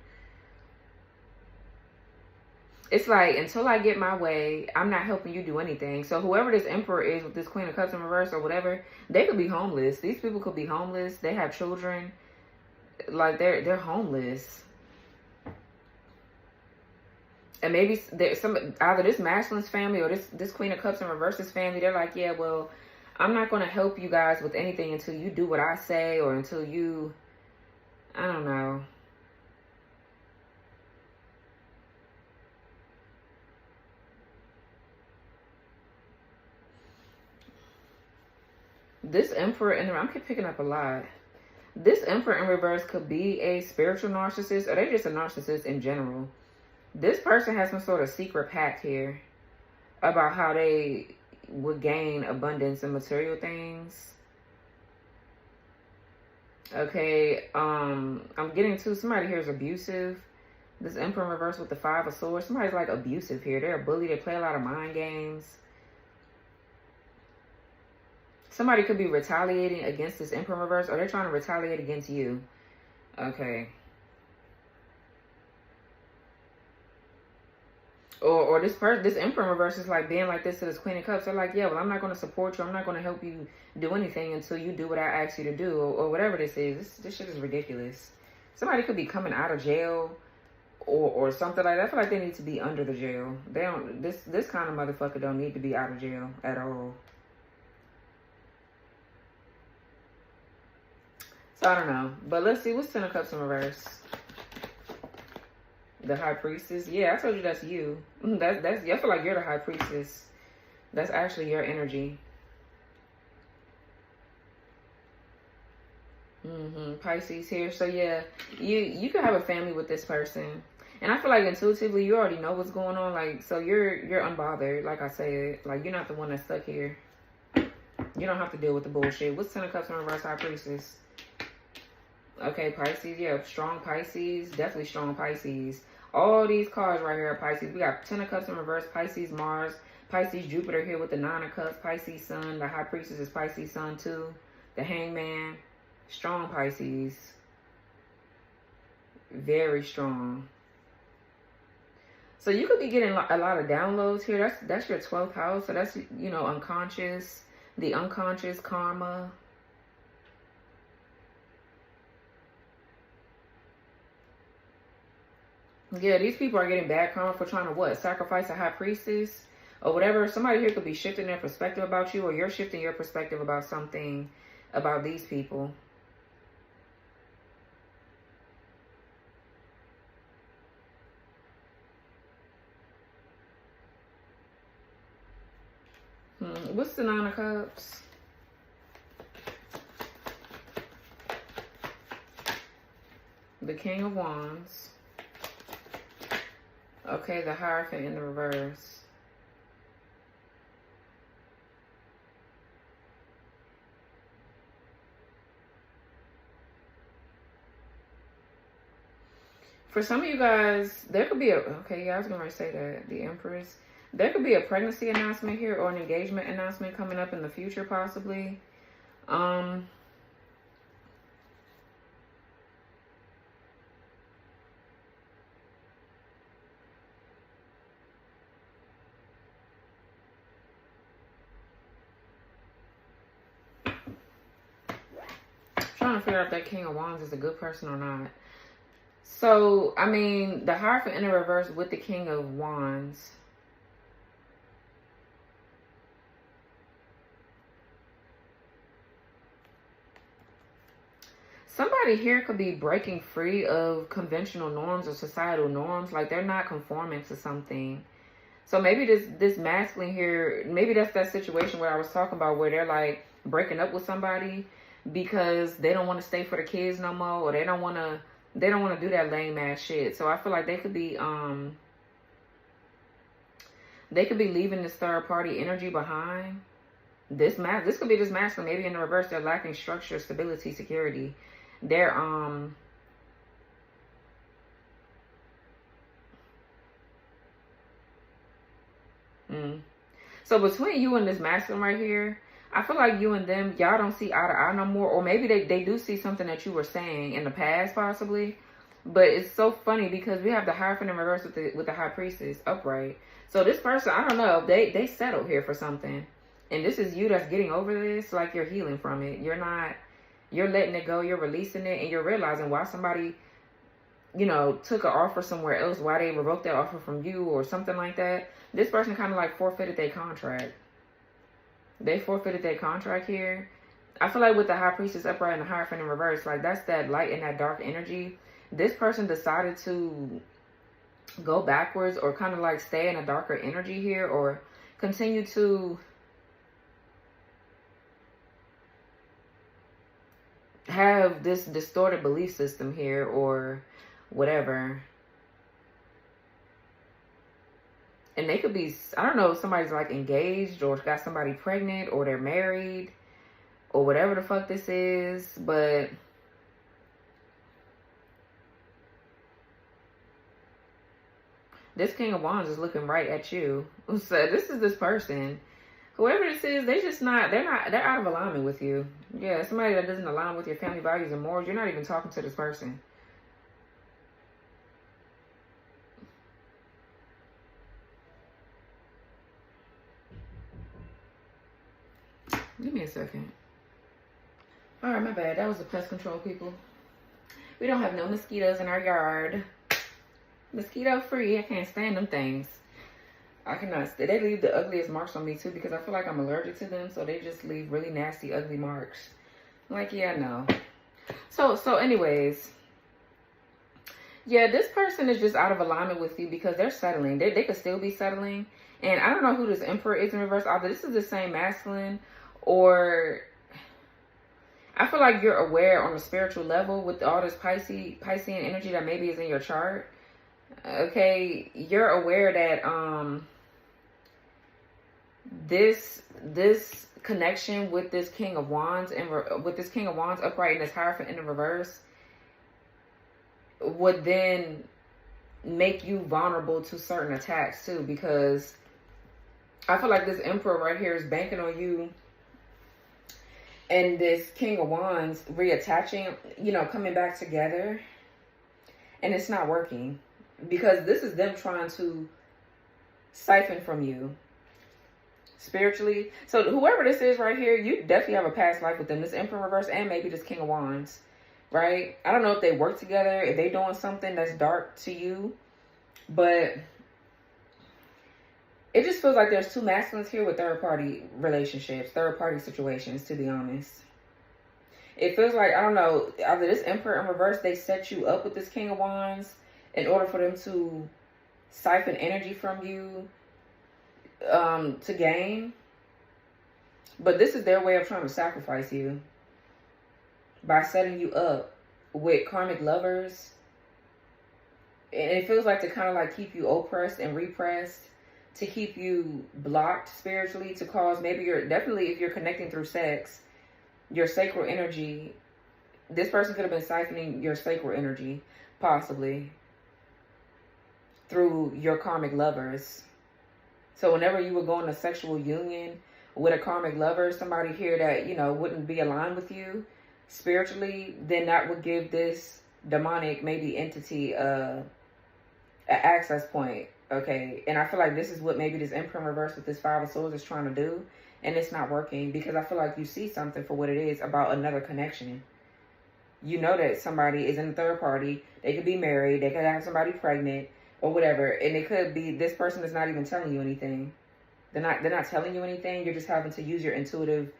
S1: It's like, until I get my way, I'm not helping you do anything. So whoever this Emperor is with this Queen of Cups in reverse or whatever, they could be homeless. These people could be homeless. They have children. Like, they're homeless. And maybe there's either this masculine's family or this Queen of Cups in reverse's family. They're like, yeah, well, I'm not going to help you guys with anything until you do what I say, or until you, I don't know. This Emperor in the, I'm picking up a lot. This Emperor in reverse could be a spiritual narcissist, or they're just a narcissist in general. This person has some sort of secret pact here about how they would gain abundance in material things. Okay, I'm getting to somebody here is abusive. This Emperor in reverse with the Five of Swords. Somebody's like abusive here. They're a bully. They play a lot of mind games. Somebody could be retaliating against this Emperor in reverse, or they're trying to retaliate against you. Okay. Or this Emperor in reverse is like being like this to this Queen of Cups. They're like, yeah, well, I'm not going to support you. I'm not going to help you do anything until you do what I ask you to do, or whatever this is. This shit is ridiculous. Somebody could be coming out of jail or something like that. I feel like they need to be under the jail. They don't. This kind of motherfucker don't need to be out of jail at all. So I don't know, but let's see what's Ten of Cups in reverse. The High Priestess. Yeah, I told you that's you. That's I feel like you're the High Priestess. That's actually your energy. Pisces here. So yeah, you could have a family with this person, and I feel like intuitively you already know what's going on. Like, so you're unbothered. Like I said, like you're not the one that's stuck here. You don't have to deal with the bullshit. What's Ten of Cups in reverse, High Priestess? Okay, Pisces. Yeah, strong Pisces. Definitely strong Pisces. All these cards right here are Pisces. We got 10 of Cups in reverse, Pisces, Mars, Pisces, Jupiter here with the 9 of Cups, Pisces, Sun. The High Priestess is Pisces, Sun too. The Hangman, strong Pisces. Very strong. So you could be getting a lot of downloads here. That's your 12th house. So that's, you know, unconscious, the unconscious, karma. Yeah, these people are getting bad karma for trying to what? Sacrifice a high priestess or whatever. Somebody here could be shifting their perspective about you, or you're shifting your perspective about something about these people. What's the 9 of Cups? The King of Wands. Okay, the Hierophant in the reverse. For some of you guys, there could be a... Okay, yeah, I was going to say that. The Empress. There could be a pregnancy announcement here or an engagement announcement coming up in the future, possibly. Trying to figure out if that King of Wands is a good person or not. So, I mean, the Hierophant in the reverse with the King of Wands. Somebody here could be breaking free of conventional norms or societal norms. Like they're not conforming to something. So maybe this masculine here, maybe that's that situation where I was talking about where they're like breaking up with somebody because they don't want to stay for the kids no more, or they don't want to do that lame ass shit. So I feel like they could be leaving this third party energy behind. This could be this masculine. Maybe in the reverse, they're lacking structure, stability, security. They're So between you and this masculine right here, I feel like you and them, y'all don't see eye to eye no more. Or maybe they do see something that you were saying in the past, possibly. But it's so funny because we have the Hierophant in reverse with the High Priestess upright. So this person, I don't know, they settled here for something. And this is you that's getting over this, like you're healing from it. You're letting it go, you're releasing it, and you're realizing why somebody, you know, took an offer somewhere else, why they revoked that offer from you or something like that. This person kind of like forfeited their contract. They forfeited their contract here. I feel like with the High Priestess upright and the Hierophant in reverse, like that's that light and that dark energy. This person decided to go backwards or kind of like stay in a darker energy here, or continue to have this distorted belief system here or whatever. And they could be, I don't know, if somebody's like engaged or got somebody pregnant or they're married or whatever the fuck this is. But this King of Wands is looking right at you. So this is this person. Whoever this is, they're out of alignment with you. Yeah, somebody that doesn't align with your family values and morals, you're not even talking to this person. Give me a second. Alright, my bad. That was the pest control, people. We don't have no mosquitoes in our yard. Mosquito free. I can't stand them things. I cannot. They leave the ugliest marks on me too, because I feel like I'm allergic to them. So they just leave really nasty, ugly marks. Like, yeah, no. So anyways. Yeah, this person is just out of alignment with you because they're settling. They could still be settling. And I don't know who this Emperor is in reverse. Either this is the same masculine, or I feel like you're aware on a spiritual level with all this Piscean energy that maybe is in your chart. Okay, you're aware that this connection with this King of Wands and with this King of Wands upright and this Hierophant in the reverse would then make you vulnerable to certain attacks too, because I feel like this Emperor right here is banking on you and this King of Wands reattaching, you know, coming back together, and it's not working because this is them trying to siphon from you spiritually. So whoever this is right here, you definitely have a past life with them, this Emperor in reverse and maybe this King of Wands, right? I don't know if they work together, if they doing something that's dark to you, but it just feels like there's two masculines here with third party relationships, third party situations, to be honest. It feels like, I don't know, either this Emperor in reverse, they set you up with this King of Wands in order for them to siphon energy from you to gain. But this is their way of trying to sacrifice you by setting you up with karmic lovers. And it feels like to kind of like keep you oppressed and repressed, to keep you blocked spiritually, to cause maybe definitely if you're connecting through sex, your sacral energy, this person could have been siphoning your sacral energy, possibly, through your karmic lovers. So whenever you would go in a sexual union with a karmic lover, somebody here that, you know, wouldn't be aligned with you spiritually, then that would give this demonic maybe entity an access point. Okay, and I feel like this is what maybe this Emperor in reverse with this Five of Swords is trying to do, and it's not working because I feel like you see something for what it is about another connection. You know that somebody is in the third party. They could be married. They could have somebody pregnant or whatever, and it could be this person is not even telling you anything. They're not telling you anything. You're just having to use your intuitive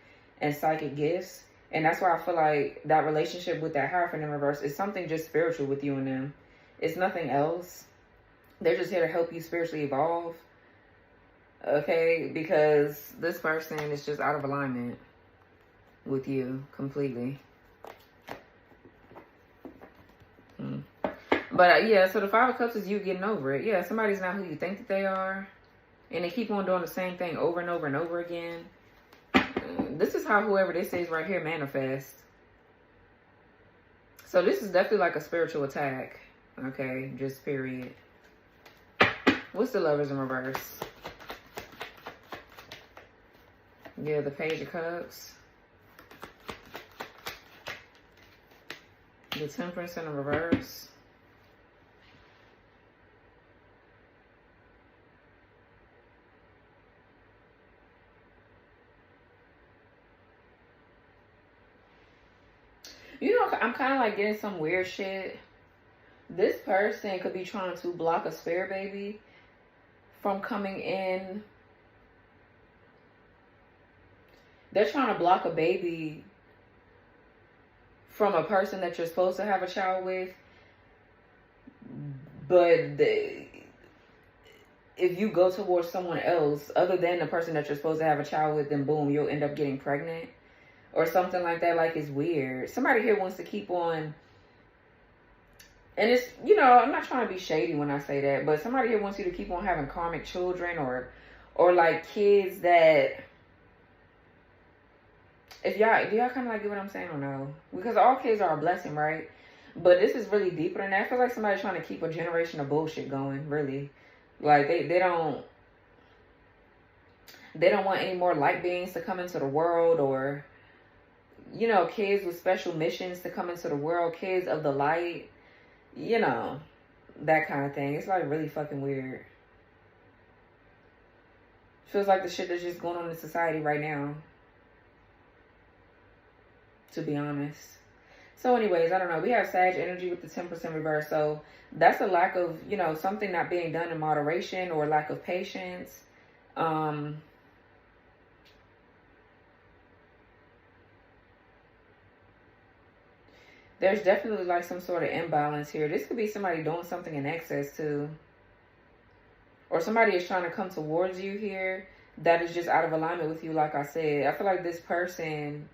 S1: and psychic gifts, and that's why I feel like that relationship with that Hierophant in reverse is something just spiritual with you and them. It's nothing else. They're just here to help you spiritually evolve. Okay? Because this person is just out of alignment with you completely. But yeah, so the Five of Cups is you getting over it. Yeah, somebody's not who you think that they are. And they keep on doing the same thing over and over and over again. This is how whoever this is right here manifests. So this is definitely like a spiritual attack. Okay? Just period. What's the Lovers in reverse? Yeah, the Page of Cups. The Temperance in the reverse. You know, I'm kind of like getting some weird shit. This person could be trying to block a spare baby from coming in. They're trying to block a baby from a person that you're supposed to have a child with. But if you go towards someone else, other than the person that you're supposed to have a child with, then boom, you'll end up getting pregnant. Or something like that. Like, it's weird. Somebody here wants to keep on. And it's, you know, I'm not trying to be shady when I say that, but somebody here wants you to keep on having karmic children or like kids that, if y'all, do y'all kind of like get what I'm saying or no? Because all kids are a blessing, right? But this is really deeper than that. I feel like somebody's trying to keep a generation of bullshit going, really. Like, they don't want any more light beings to come into the world, or, you know, kids with special missions to come into the world, kids of the light. You know, that kind of thing. It's like really fucking weird. Feels like the shit that's just going on in society right now, to be honest. So anyways, I don't know. We have Sag energy with the Temperance in reverse. So that's a lack of, you know, something not being done in moderation, or lack of patience. There's definitely like some sort of imbalance here. This could be somebody doing something in excess too. Or somebody is trying to come towards you here that is just out of alignment with you, like I said. I feel like this person,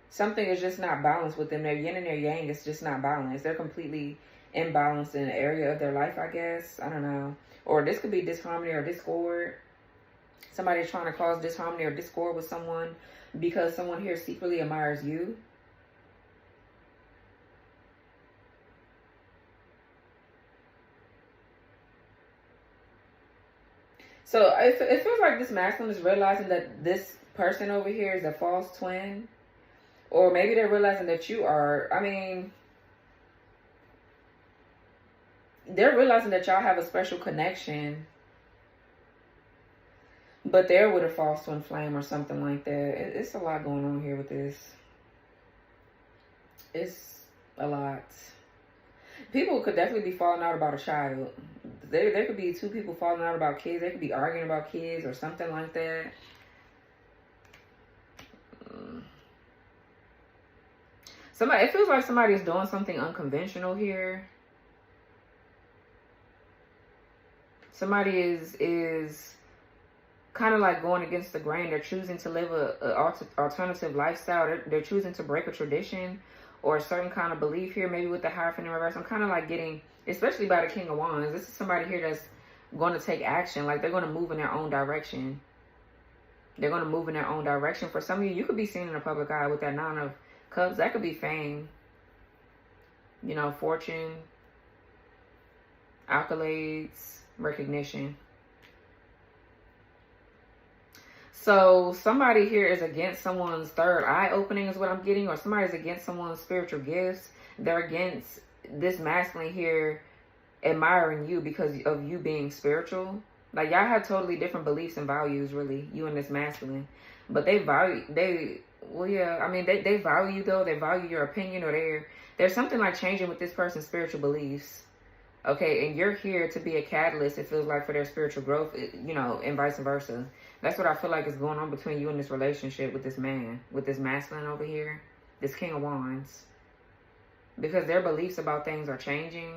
S1: something is just not balanced with them. Their yin and their yang is just not balanced. They're completely imbalanced in an area of their life, I guess. I don't know. Or this could be disharmony or discord. Somebody's trying to cause disharmony or discord with someone because someone here secretly admires you. So it feels like this masculine is realizing that this person over here is a false twin. Or maybe they're realizing that you are, I mean, they're realizing that y'all have a special connection. But they're with a false twin flame or something like that. It's a lot going on here with this. It's a lot. People could definitely be falling out about a child. There could be two people falling out about kids. They could be arguing about kids or something like that. It feels like somebody's doing something unconventional here. Somebody is kind of like going against the grain. They're choosing to live a alternative lifestyle. They're choosing to break a tradition or a certain kind of belief here, maybe with the Hierophant in reverse. I'm kind of like getting, especially by the King of Wands, this is somebody here that's going to take action. Like they're going to move in their own direction. They're going to move in their own direction. For some of you, you could be seen in the public eye with that Nine of Cups. That could be fame, you know, fortune, accolades, recognition. So somebody here is against someone's third eye opening is what I'm getting, or somebody's against someone's spiritual gifts. They're against this masculine here admiring you because of you being spiritual. Like y'all have totally different beliefs and values, really, you and this masculine. But they value, they value you though. They value your opinion, or there's something like changing with this person's spiritual beliefs. Okay, and you're here to be a catalyst, it feels like, for their spiritual growth, you know, and vice versa. That's what I feel like is going on between you and this relationship with this man, with this masculine over here, this King of Wands. Because their beliefs about things are changing.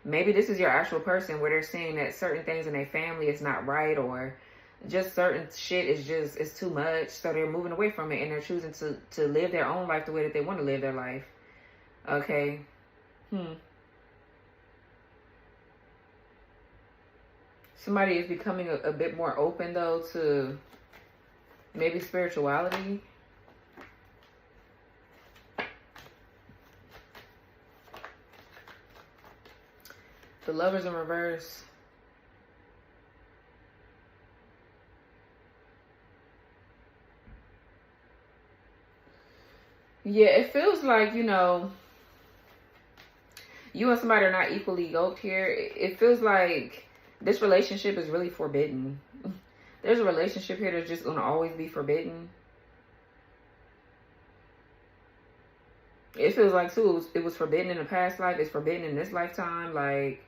S1: Maybe this is your actual person where they're seeing that certain things in their family is not right, or just certain shit is too much. So they're moving away from it and they're choosing to live their own life the way that they want to live their life. Okay. Somebody is becoming a bit more open, though, to maybe spirituality. The Lovers in reverse. Yeah, it feels like, you know, you and somebody are not equally yoked here. It feels like this relationship is really forbidden. There's a relationship here that's just going to always be forbidden. It feels like, too, it was forbidden in the past life. It's forbidden in this lifetime. Like,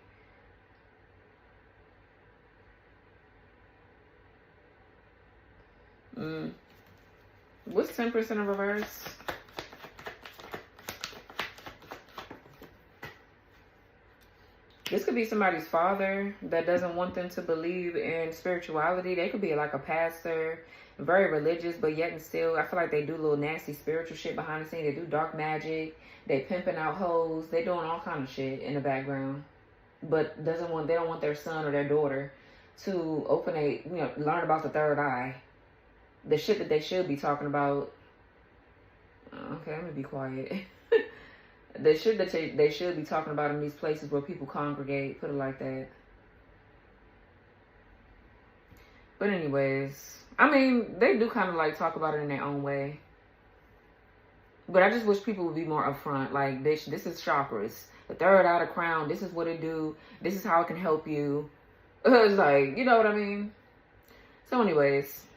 S1: what's 10% in reverse? This could be somebody's father that doesn't want them to believe in spirituality. They could be like a pastor, very religious, but yet and still, I feel like they do little nasty spiritual shit behind the scenes. They do dark magic. They pimping out hoes. They doing all kind of shit in the background. But they don't want their son or their daughter to learn about the third eye. The shit that they should be talking about. Okay, I'm gonna be quiet. The shit that they should be talking about in these places where people congregate, put it like that. But anyways, I mean, they do kind of like talk about it in their own way. But I just wish people would be more upfront. Like, bitch, this is chakras. The third eye, the crown, this is what it do. This is how it can help you. It's like, you know what I mean? So anyways.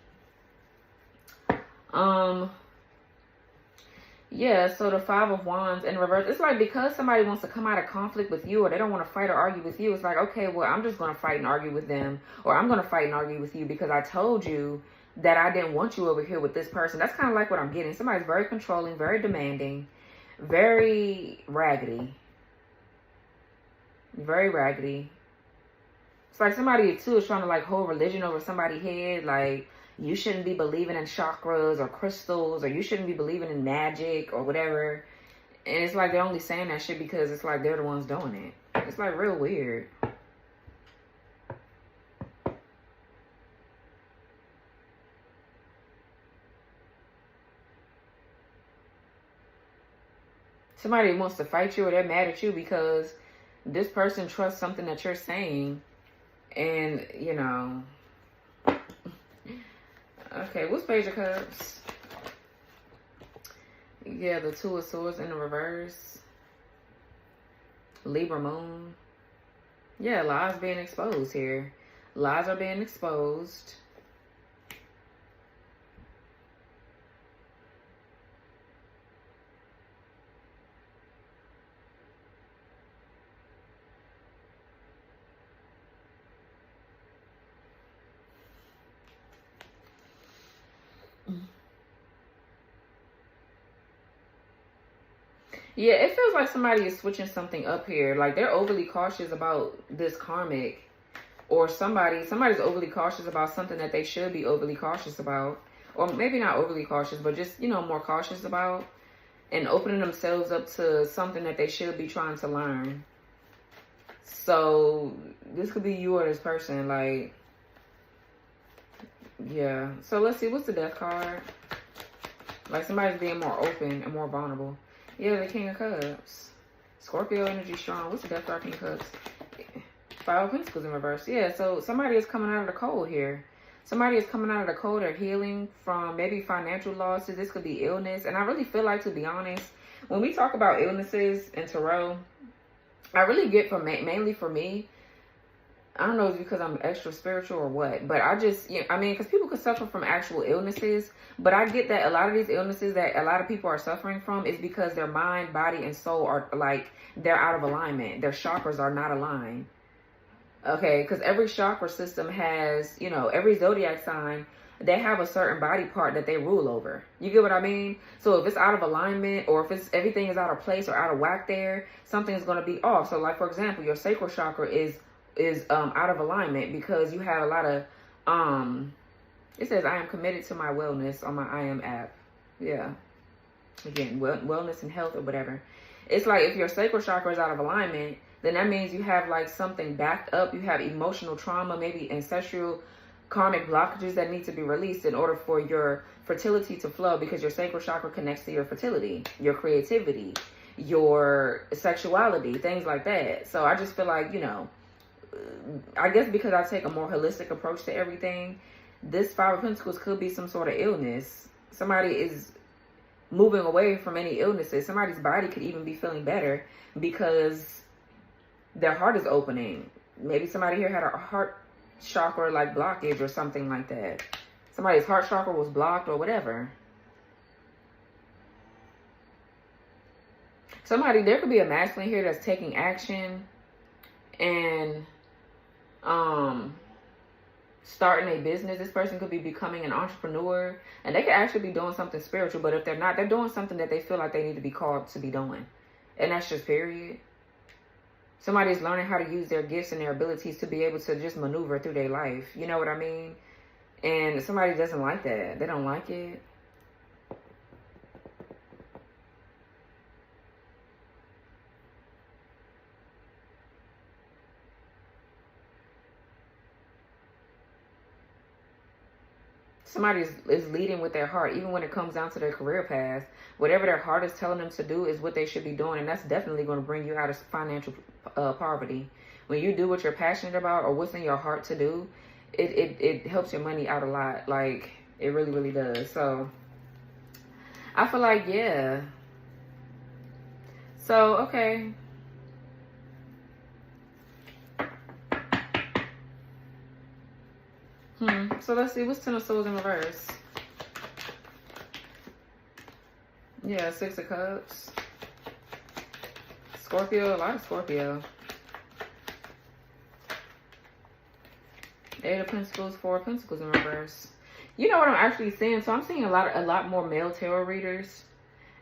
S1: Yeah, so the Five of Wands in reverse, it's like because somebody wants to come out of conflict with you, or they don't want to fight or argue with you, it's like, okay, well, I'm just going to fight and argue with them, or I'm going to fight and argue with you because I told you that I didn't want you over here with this person. That's kind of like what I'm getting. Somebody's very controlling, very demanding, very raggedy. Very raggedy. It's like somebody, too, is trying to, like, hold religion over somebody's head, like, you shouldn't be believing in chakras or crystals, or you shouldn't be believing in magic or whatever. And it's like they're only saying that shit because it's like they're the ones doing it. It's like real weird. Somebody wants to fight you, or they're mad at you because this person trusts something that you're saying. And, you know, Okay, what's Page of Cups? Yeah, the Two of Swords in the reverse. Libra Moon. Yeah, lies being exposed here. Lies are being exposed. Yeah, it feels like somebody is switching something up here. Like they're overly cautious about this karmic, or somebody's overly cautious about something that they should be overly cautious about, or maybe not overly cautious, but just, you know, more cautious about, and opening themselves up to something that they should be trying to learn. So this could be you or this person, like, yeah. So let's see, what's the Death card? Like somebody's being more open and more vulnerable. Yeah, the King of Cups. Scorpio energy strong. What's the Death card, King of Cups? Five of Pentacles in reverse. Yeah, so somebody is coming out of the cold here. Somebody is coming out of the cold or healing from maybe financial losses. This could be illness. And I really feel like, to be honest, when we talk about illnesses in tarot, I really get from mainly for me, I don't know if it's because I'm extra spiritual or what, but I just, yeah, I mean, because people could suffer from actual illnesses, but I get that a lot of these illnesses that a lot of people are suffering from is because their mind, body, and soul are like, they're out of alignment. Their chakras are not aligned. Okay, because every chakra system has, you know, every zodiac sign, they have a certain body part that they rule over. You get what I mean? So if it's out of alignment, or if it's everything is out of place or out of whack there, something is going to be off. So like, for example, your sacral chakra is out of alignment because you have a lot of, it says, I am committed to my wellness on my I Am app. Yeah. Again, wellness and health or whatever. It's like if your sacral chakra is out of alignment, then that means you have like something backed up. You have emotional trauma, maybe ancestral karmic blockages that need to be released in order for your fertility to flow, because your sacral chakra connects to your fertility, your creativity, your sexuality, things like that. So I just feel like, you know, I guess because I take a more holistic approach to everything, this Five of Pentacles could be some sort of illness. Somebody is moving away from any illnesses. Somebody's body could even be feeling better because their heart is opening. Maybe somebody here had a heart chakra like blockage or something like that. Somebody's heart chakra was blocked or whatever. There could be a masculine here that's taking action and starting a business. This person could be becoming an entrepreneur, and they could actually be doing something spiritual, but if they're not, they're doing something that they feel like they need to be called to be doing. And that's just period. Somebody's learning how to use their gifts and their abilities to be able to just maneuver through their life. You know what I mean? And somebody doesn't like that. They don't like it. Somebody is leading with their heart, even when it comes down to their career path. Whatever their heart is telling them to do is what they should be doing, and that's definitely going to bring you out of financial poverty. When you do what you're passionate about or what's in your heart to do, it helps your money out a lot. Like, it really, really does. So, I feel like, yeah. So, okay. So let's see, what's Ten of Swords in reverse? Yeah, Six of Cups. Scorpio, a lot of Scorpio. Eight of Pentacles, Four of Pentacles in reverse. You know what I'm actually seeing? So I'm seeing a lot more male tarot readers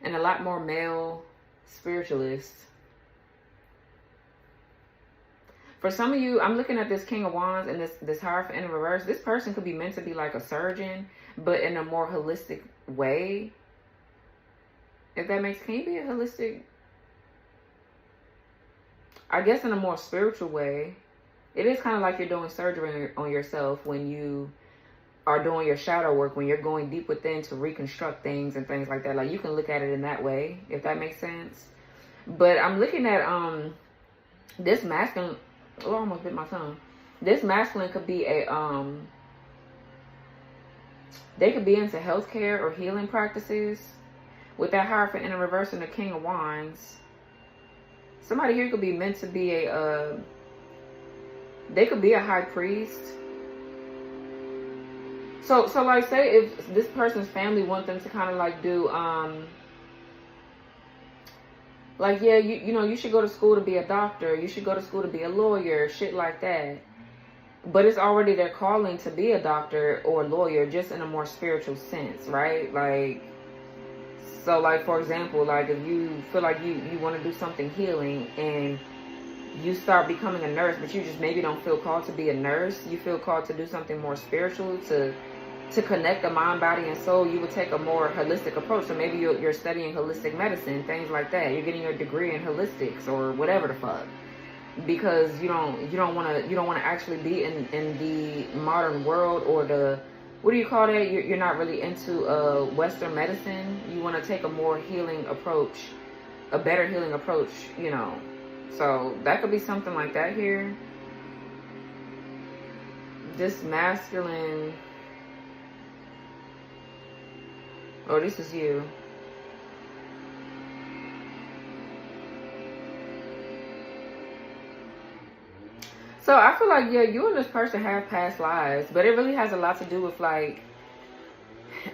S1: and a lot more male spiritualists. For some of you, I'm looking at this King of Wands and this Hierophant in reverse. This person could be meant to be like a surgeon, but in a more holistic way. If that makes, can you be a holistic? I guess in a more spiritual way. It is kind of like you're doing surgery on yourself when you are doing your shadow work, when you're going deep within to reconstruct things and things like that. Like, you can look at it in that way, if that makes sense. But I'm looking at this masculine. Oh, I almost bit my tongue. This masculine could be a They could be into healthcare or healing practices. With that Hierophant in the reverse and the King of Wands. Somebody here could be meant to be they could be a high priest. So like, say if this person's family want them to kind of like do, like, yeah, you know, you should go to school to be a doctor. You should go to school to be a lawyer, shit like that. But it's already their calling to be a doctor or a lawyer, just in a more spiritual sense, right? Like, so like, for example, like if you feel like you want to do something healing and you start becoming a nurse, but you just maybe don't feel called to be a nurse, you feel called to do something more spiritual, to connect the mind, body, and soul, you would take a more holistic approach. So maybe you're studying holistic medicine, things like that. You're getting your degree in holistics or whatever the fuck, because you don't want to actually be in the modern world, or the, what do you call that? You're not really into Western medicine. You want to take a more healing approach, a better healing approach, you know. So that could be something like that here. This masculine. Oh, this is you. So I feel like, yeah, you and this person have past lives, but it really has a lot to do with, like,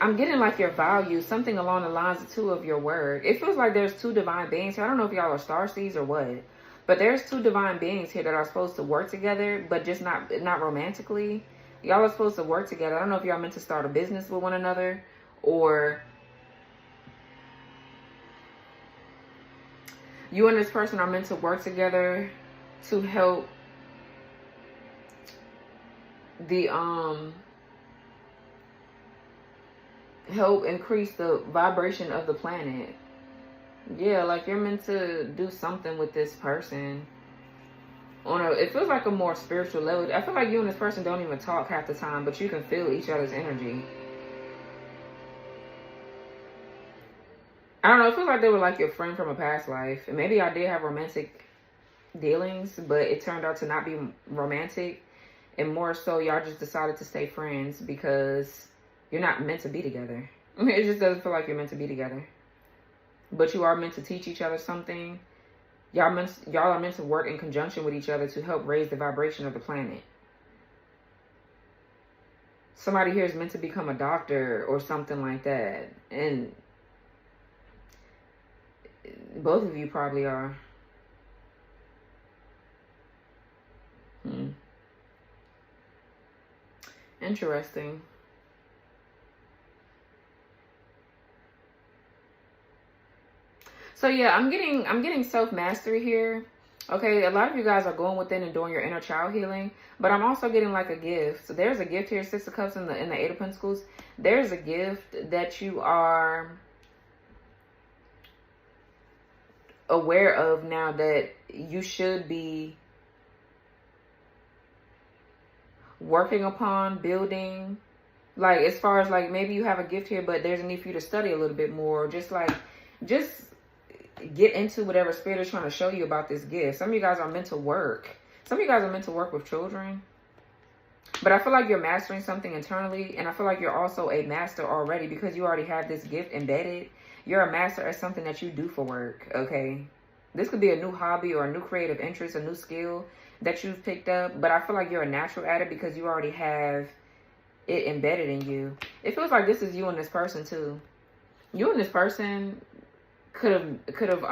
S1: I'm getting like your values, something along the lines too of your word. It feels like there's two divine beings here. I don't know if y'all are starseeds or what, but there's two divine beings here that are supposed to work together, but just not romantically. Y'all are supposed to work together. I don't know if y'all meant to start a business with one another, or you and this person are meant to work together to help the help increase the vibration of the planet. Yeah, like you're meant to do something with this person on a, it feels like a more spiritual level. I feel like you and this person don't even talk half the time, but you can feel each other's energy. I don't know, it feels like they were like your friend from a past life. And maybe I did have romantic dealings, but it turned out to not be romantic. And more so, y'all just decided to stay friends because you're not meant to be together. I mean, it just doesn't feel like you're meant to be together. But you are meant to teach each other something. Y'all are meant to work in conjunction with each other to help raise the vibration of the planet. Somebody here is meant to become a doctor or something like that. And both of you probably are. Interesting. So yeah, I'm getting self-mastery here. Okay, a lot of you guys are going within and doing your inner child healing, but I'm also getting like a gift. So there's a gift here, Six of Cups in the Eight of Pentacles. There's a gift that you are aware of now that you should be working upon, building. Like, as far as like, maybe you have a gift here, but there's a need for you to study a little bit more. Just get into whatever spirit is trying to show you about this gift. Some of you guys are meant to work. Some of you guys are meant to work with children. But I feel like you're mastering something internally. And I feel like you're also a master already because you already have this gift embedded. You're a master at something that you do for work, okay? This could be a new hobby or a new creative interest, a new skill that you've picked up. But I feel like you're a natural at it because you already have it embedded in you. It feels like this is you and this person too. You and this person could have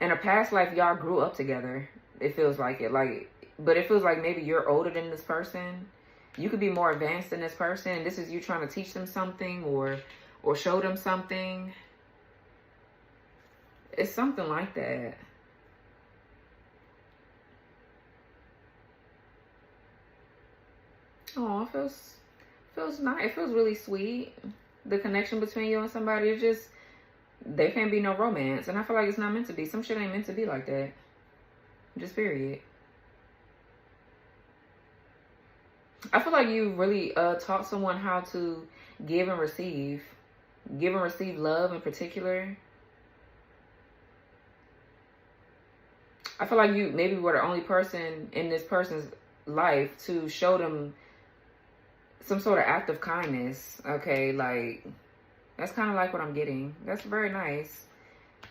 S1: in a past life y'all grew up together. It feels like it, like, but it feels like maybe you're older than this person. You could be more advanced than this person. This is you trying to teach them something or show them something. It's something like that. Oh, it feels nice. It feels really sweet. The connection between you and somebody is just, there can't be no romance. And I feel like it's not meant to be. Some shit ain't meant to be like that. Just period. I feel like you really taught someone how to give and receive. Give and receive love in particular. I feel like you maybe were the only person in this person's life to show them some sort of act of kindness. Okay, like, that's kind of like what I'm getting. That's very nice.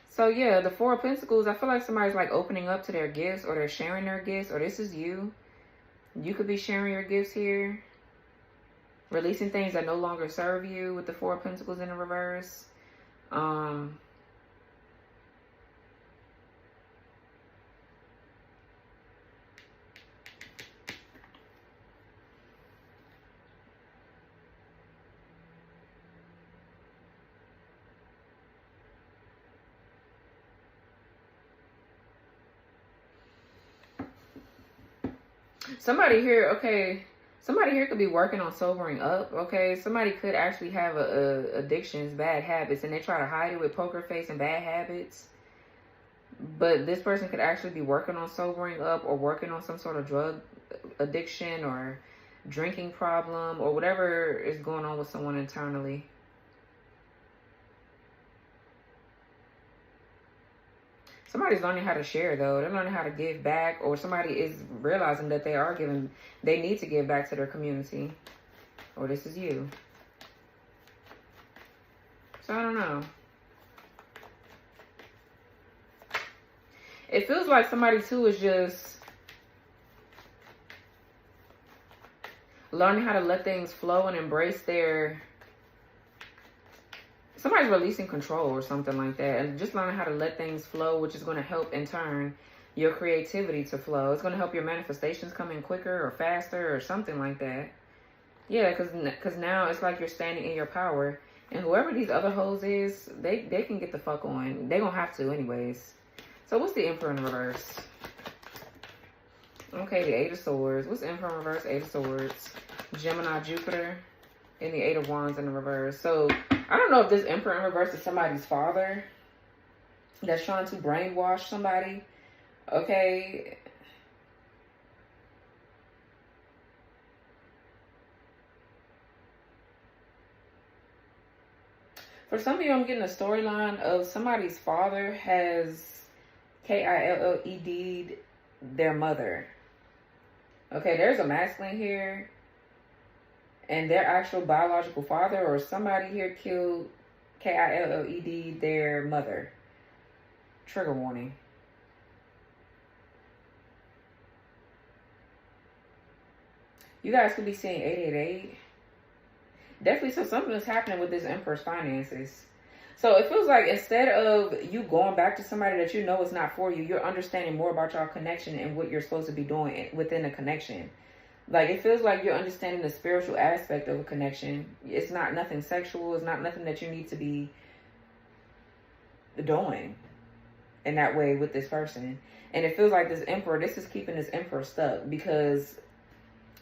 S1: So yeah, the Four of Pentacles, I feel like somebody's like opening up to their gifts, or they're sharing their gifts, or this is you. You could be sharing your gifts here. Releasing things that no longer serve you with the Four of Pentacles in the reverse. Somebody here, okay, somebody here could be working on sobering up, okay? Somebody could actually have addictions, bad habits, and they try to hide it with poker face and bad habits. But this person could actually be working on sobering up, or working on some sort of drug addiction or drinking problem, or whatever is going on with someone internally. Somebody's learning how to share, though. They're learning how to give back, or somebody is realizing that they are giving, they need to give back to their community. Or this is you. So I don't know. It feels like somebody too is just learning how to let things flow and embrace their, somebody's releasing control or something like that, and just learning how to let things flow, which is going to help in turn your creativity to flow. It's going to help your manifestations come in quicker or faster or something like that. Yeah, because now it's like you're standing in your power, and whoever these other hoes is, they can get the fuck on. They gonna have to anyways. So what's the Emperor in reverse? Okay, the Eight of Swords. What's the Emperor in reverse? Eight of Swords. Gemini, Jupiter, and the Eight of Wands in the reverse. So I don't know if this Emperor in reverse is somebody's father that's trying to brainwash somebody. Okay. For some of you, I'm getting a storyline of somebody's father has KILLED'd their mother. Okay, there's a masculine here, and their actual biological father or somebody here killed, KILLED, their mother. Trigger warning. You guys could be seeing 888. Definitely, so something is happening with this Emperor's finances. So it feels like instead of you going back to somebody that you know is not for you, you're understanding more about your connection and what you're supposed to be doing within a connection. Like, it feels like you're understanding the spiritual aspect of a connection. It's not nothing sexual. It's not nothing that you need to be doing in that way with this person. And it feels like this Emperor, this is keeping this Emperor stuck, because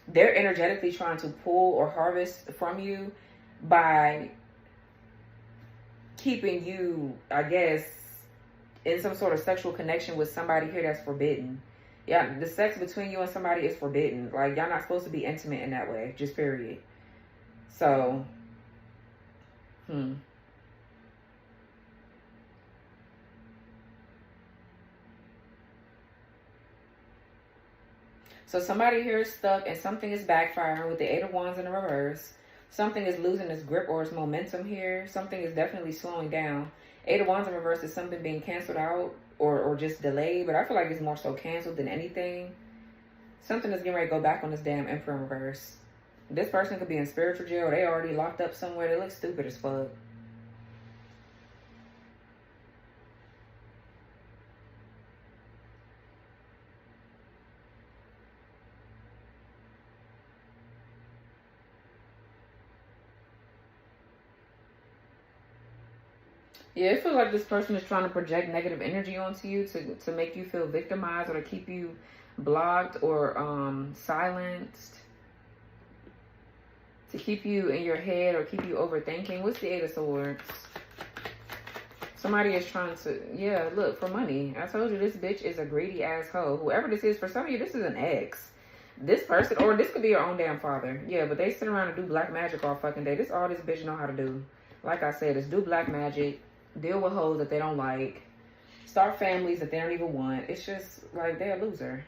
S1: they're energetically trying to pull or harvest from you by keeping you, I guess, in some sort of sexual connection with somebody here that's forbidden. Yeah, the sex between you and somebody is forbidden. Like, y'all not supposed to be intimate in that way, just period. So, So somebody here is stuck and something is backfiring with the Eight of Wands in the reverse. Something is losing its grip or its momentum here. Something is definitely slowing down. Eight of Wands in reverse is something being canceled out or just delayed. But I feel like it's more so canceled than anything. Something is getting ready to go back on this damn Emperor in reverse. This person could be in spiritual jail, or they already locked up somewhere. They look stupid as fuck. Yeah, it feels like this person is trying to project negative energy onto you to make you feel victimized, or to keep you blocked or silenced, to keep you in your head or keep you overthinking. What's the Eight of Swords? Somebody is trying to, yeah, look, for money. I told you this bitch is a greedy asshole. Whoever this is, for some of you, this is an ex. This person, or this could be your own damn father. Yeah, but they sit around and do black magic all fucking day. This all this bitch know how to do. Like I said, is do black magic. Deal with hoes that they don't like. Start families that they don't even want. It's just like they're a loser.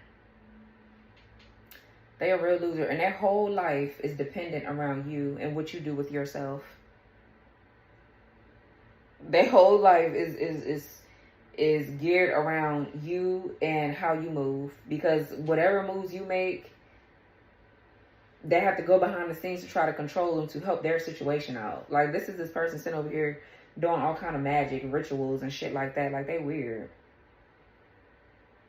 S1: They a real loser. And their whole life is dependent around you and what you do with yourself. Their whole life is geared around you and how you move. Because whatever moves you make, they have to go behind the scenes to try to control them to help their situation out. Like, this is this person sitting over here doing all kind of magic, rituals, and shit like that. Like, they weird.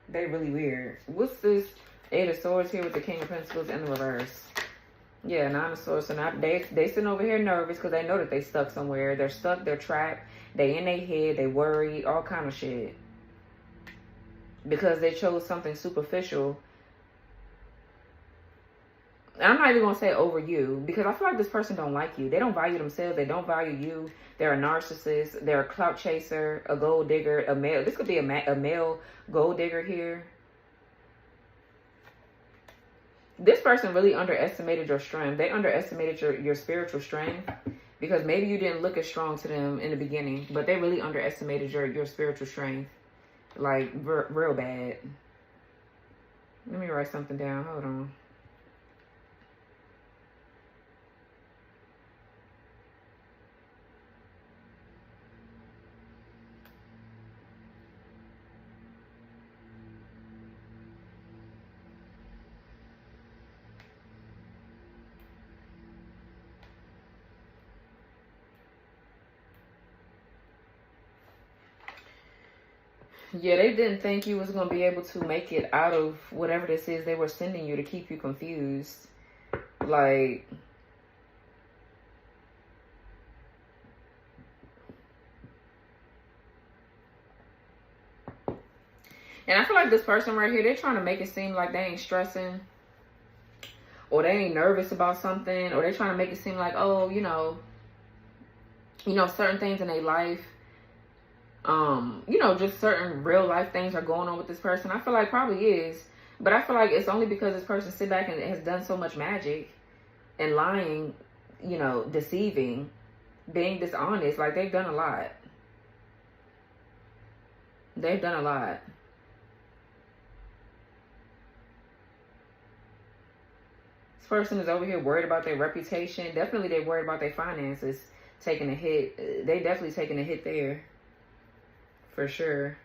S1: They really weird. What's this Eight of Swords here with the King of Pentacles in the reverse? Yeah, Nine of Swords. So now they sitting over here nervous because they know that they stuck somewhere. They're stuck. They're trapped. They in their head. They worry. All kind of shit. Because they chose something superficial. And I'm not even going to say over you, because I feel like this person don't like you. They don't value themselves. They don't value you. They're a narcissist. They're a clout chaser, a gold digger, a male. This could be a male gold digger here. This person really underestimated your strength. They underestimated your spiritual strength, because maybe you didn't look as strong to them in the beginning, but they really underestimated your spiritual strength. Like, real bad. Let me write something down. Hold on. Yeah, they didn't think you was going to be able to make it out of whatever this is they were sending you to keep you confused. Like, and I feel like this person right here, they're trying to make it seem like they ain't stressing, or they ain't nervous about something, or they're trying to make it seem like, oh, you know, certain things in their life, just certain real life things are going on with this person. I feel like probably is, but I feel like it's only because this person sit back and has done so much magic and lying, deceiving, being dishonest. Like, they've done a lot. They've done a lot. This person is over here worried about their reputation. Definitely they're worried about their finances taking a hit. They definitely taking a hit there. For sure.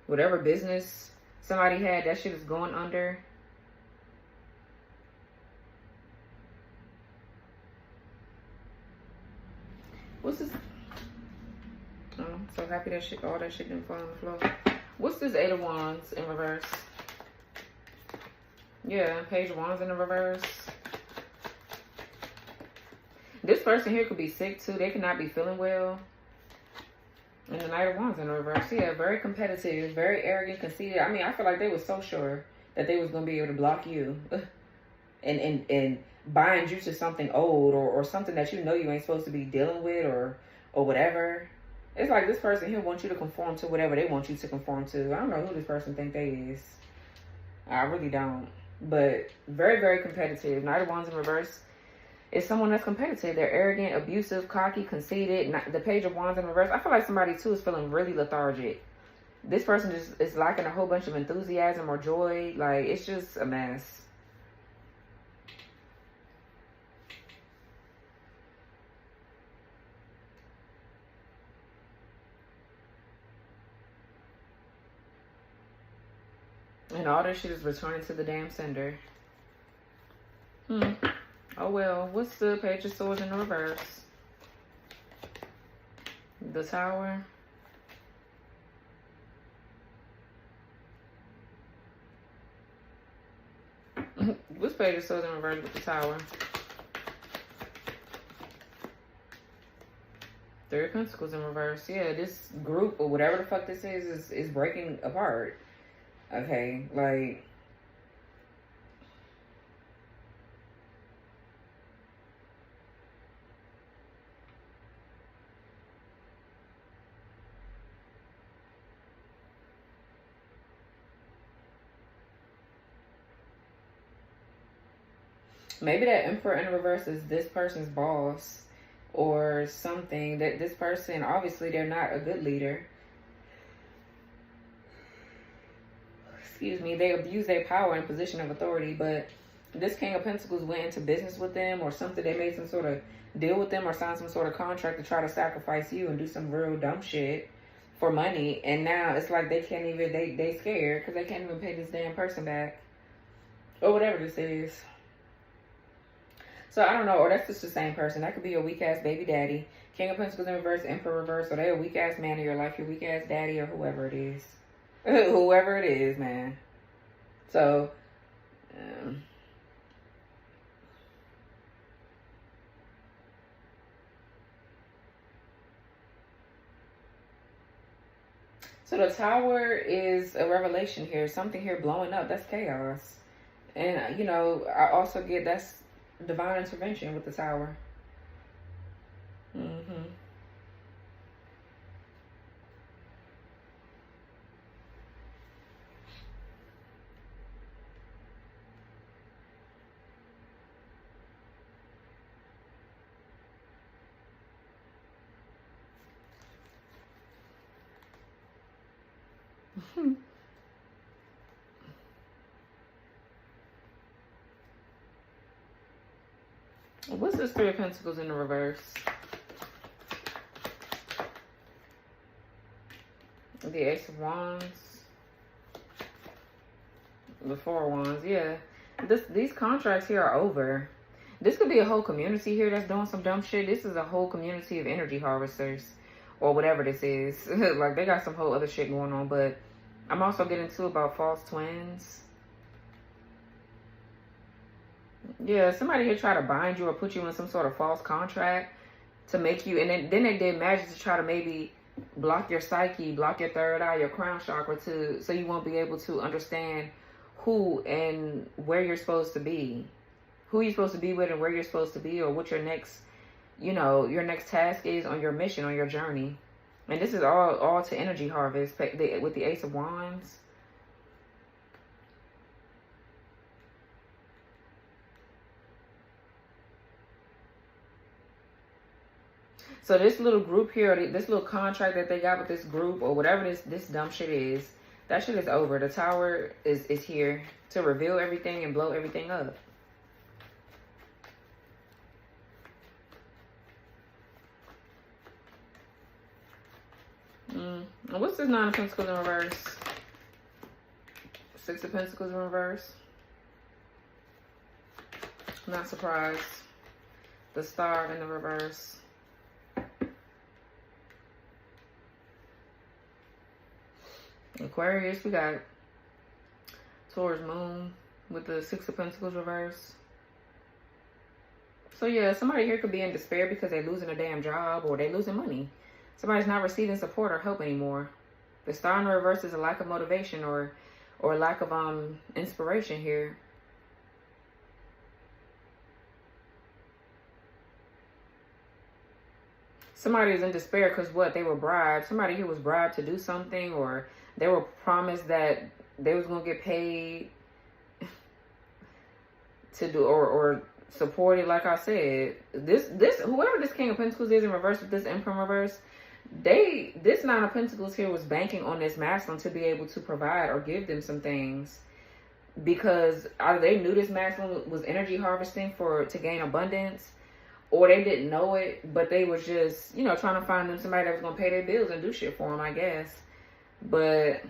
S1: Whatever business somebody had, that shit is going under. What's this? Oh, I'm so happy that shit, all that shit didn't fall on the floor. What's this Eight of Wands in reverse? Yeah, Page of Wands in the reverse. This person here could be sick too. They could not be feeling well. And the Knight of Wands in reverse. Yeah, very competitive, very arrogant, conceited. I mean, I feel like they were so sure that they was going to be able to block you. and bind you to something old or something that you ain't supposed to be dealing with or whatever. It's like this person here wants you to conform to whatever they want you to conform to. I don't know who this person think they is. I really don't. But very, very competitive. Knight of Wands in reverse is someone that's competitive. They're arrogant, abusive, cocky, conceited. The Page of Wands in reverse. I feel like somebody too is feeling really lethargic. This person just is lacking a whole bunch of enthusiasm or joy. Like, it's just a mess. And all this shit is returning to the damn sender. Oh well, what's the Page of Swords in the reverse? The Tower. What's Page of Swords in reverse with the Tower? Three of Pentacles in reverse. Yeah, this group or whatever the fuck this is breaking apart. Okay, like, maybe that Emperor in reverse is this person's boss or something. That this person, obviously, they're not a good leader. Excuse me, they abuse their power and position of authority, but This King of Pentacles went into business with them or something. They made some sort of deal with them or signed some sort of contract to try to sacrifice you and do some real dumb shit for money. And now it's like they can't even, they scared because they can't even pay this damn person back. Or whatever this is. So I don't know. Or that's just the same person. That could be a weak ass baby daddy. King of Pentacles in reverse, Emperor reverse. So they're a weak ass man in your life. Your weak ass daddy or whoever it is. Whoever it is, man. So, so the Tower is a revelation here. Something here blowing up. That's chaos. And, you know, I also get that's divine intervention with the Tower. What's this Three of Pentacles in the reverse? The Ace of Wands. The Four of Wands, yeah. These contracts here are over. This could be a whole community here that's doing some dumb shit. This is a whole community of energy harvesters. Or whatever this is. Like, they got some whole other shit going on. But I'm also getting to about false twins. Yeah, somebody here try to bind you or put you in some sort of false contract to make you, and then they did magic to try to maybe block your psyche, block your third eye, your crown chakra, so you won't be able to understand who and where you're supposed to be, who you're supposed to be with and where you're supposed to be, or what your next, you know, your next task is on your mission, on your journey. And this is all to energy harvest with the Ace of Wands. So this little group here, this little contract that they got with this group or whatever this dumb shit is, that shit is over. The Tower is here to reveal everything and blow everything up. What's this Nine of Pentacles in reverse? Six of Pentacles in reverse. Not surprised. The Star in the reverse. Aquarius, we got Taurus Moon with the Six of Pentacles reverse. So yeah, somebody here could be in despair because they're losing a damn job or they're losing money. Somebody's not receiving support or help anymore. The Star in the reverse is a lack of motivation or lack of inspiration here. Somebody is in despair because what? They were bribed. Somebody here was bribed to do something, or they were promised that they was going to get paid to do or supported. Like I said, whoever this King of Pentacles is in reverse with this Emperor in reverse, this Nine of Pentacles here was banking on this masculine to be able to provide or give them some things, because either they knew this masculine was energy harvesting to gain abundance, or they didn't know it, but they was just, you know, trying to find them somebody that was going to pay their bills and do shit for them, I guess. But,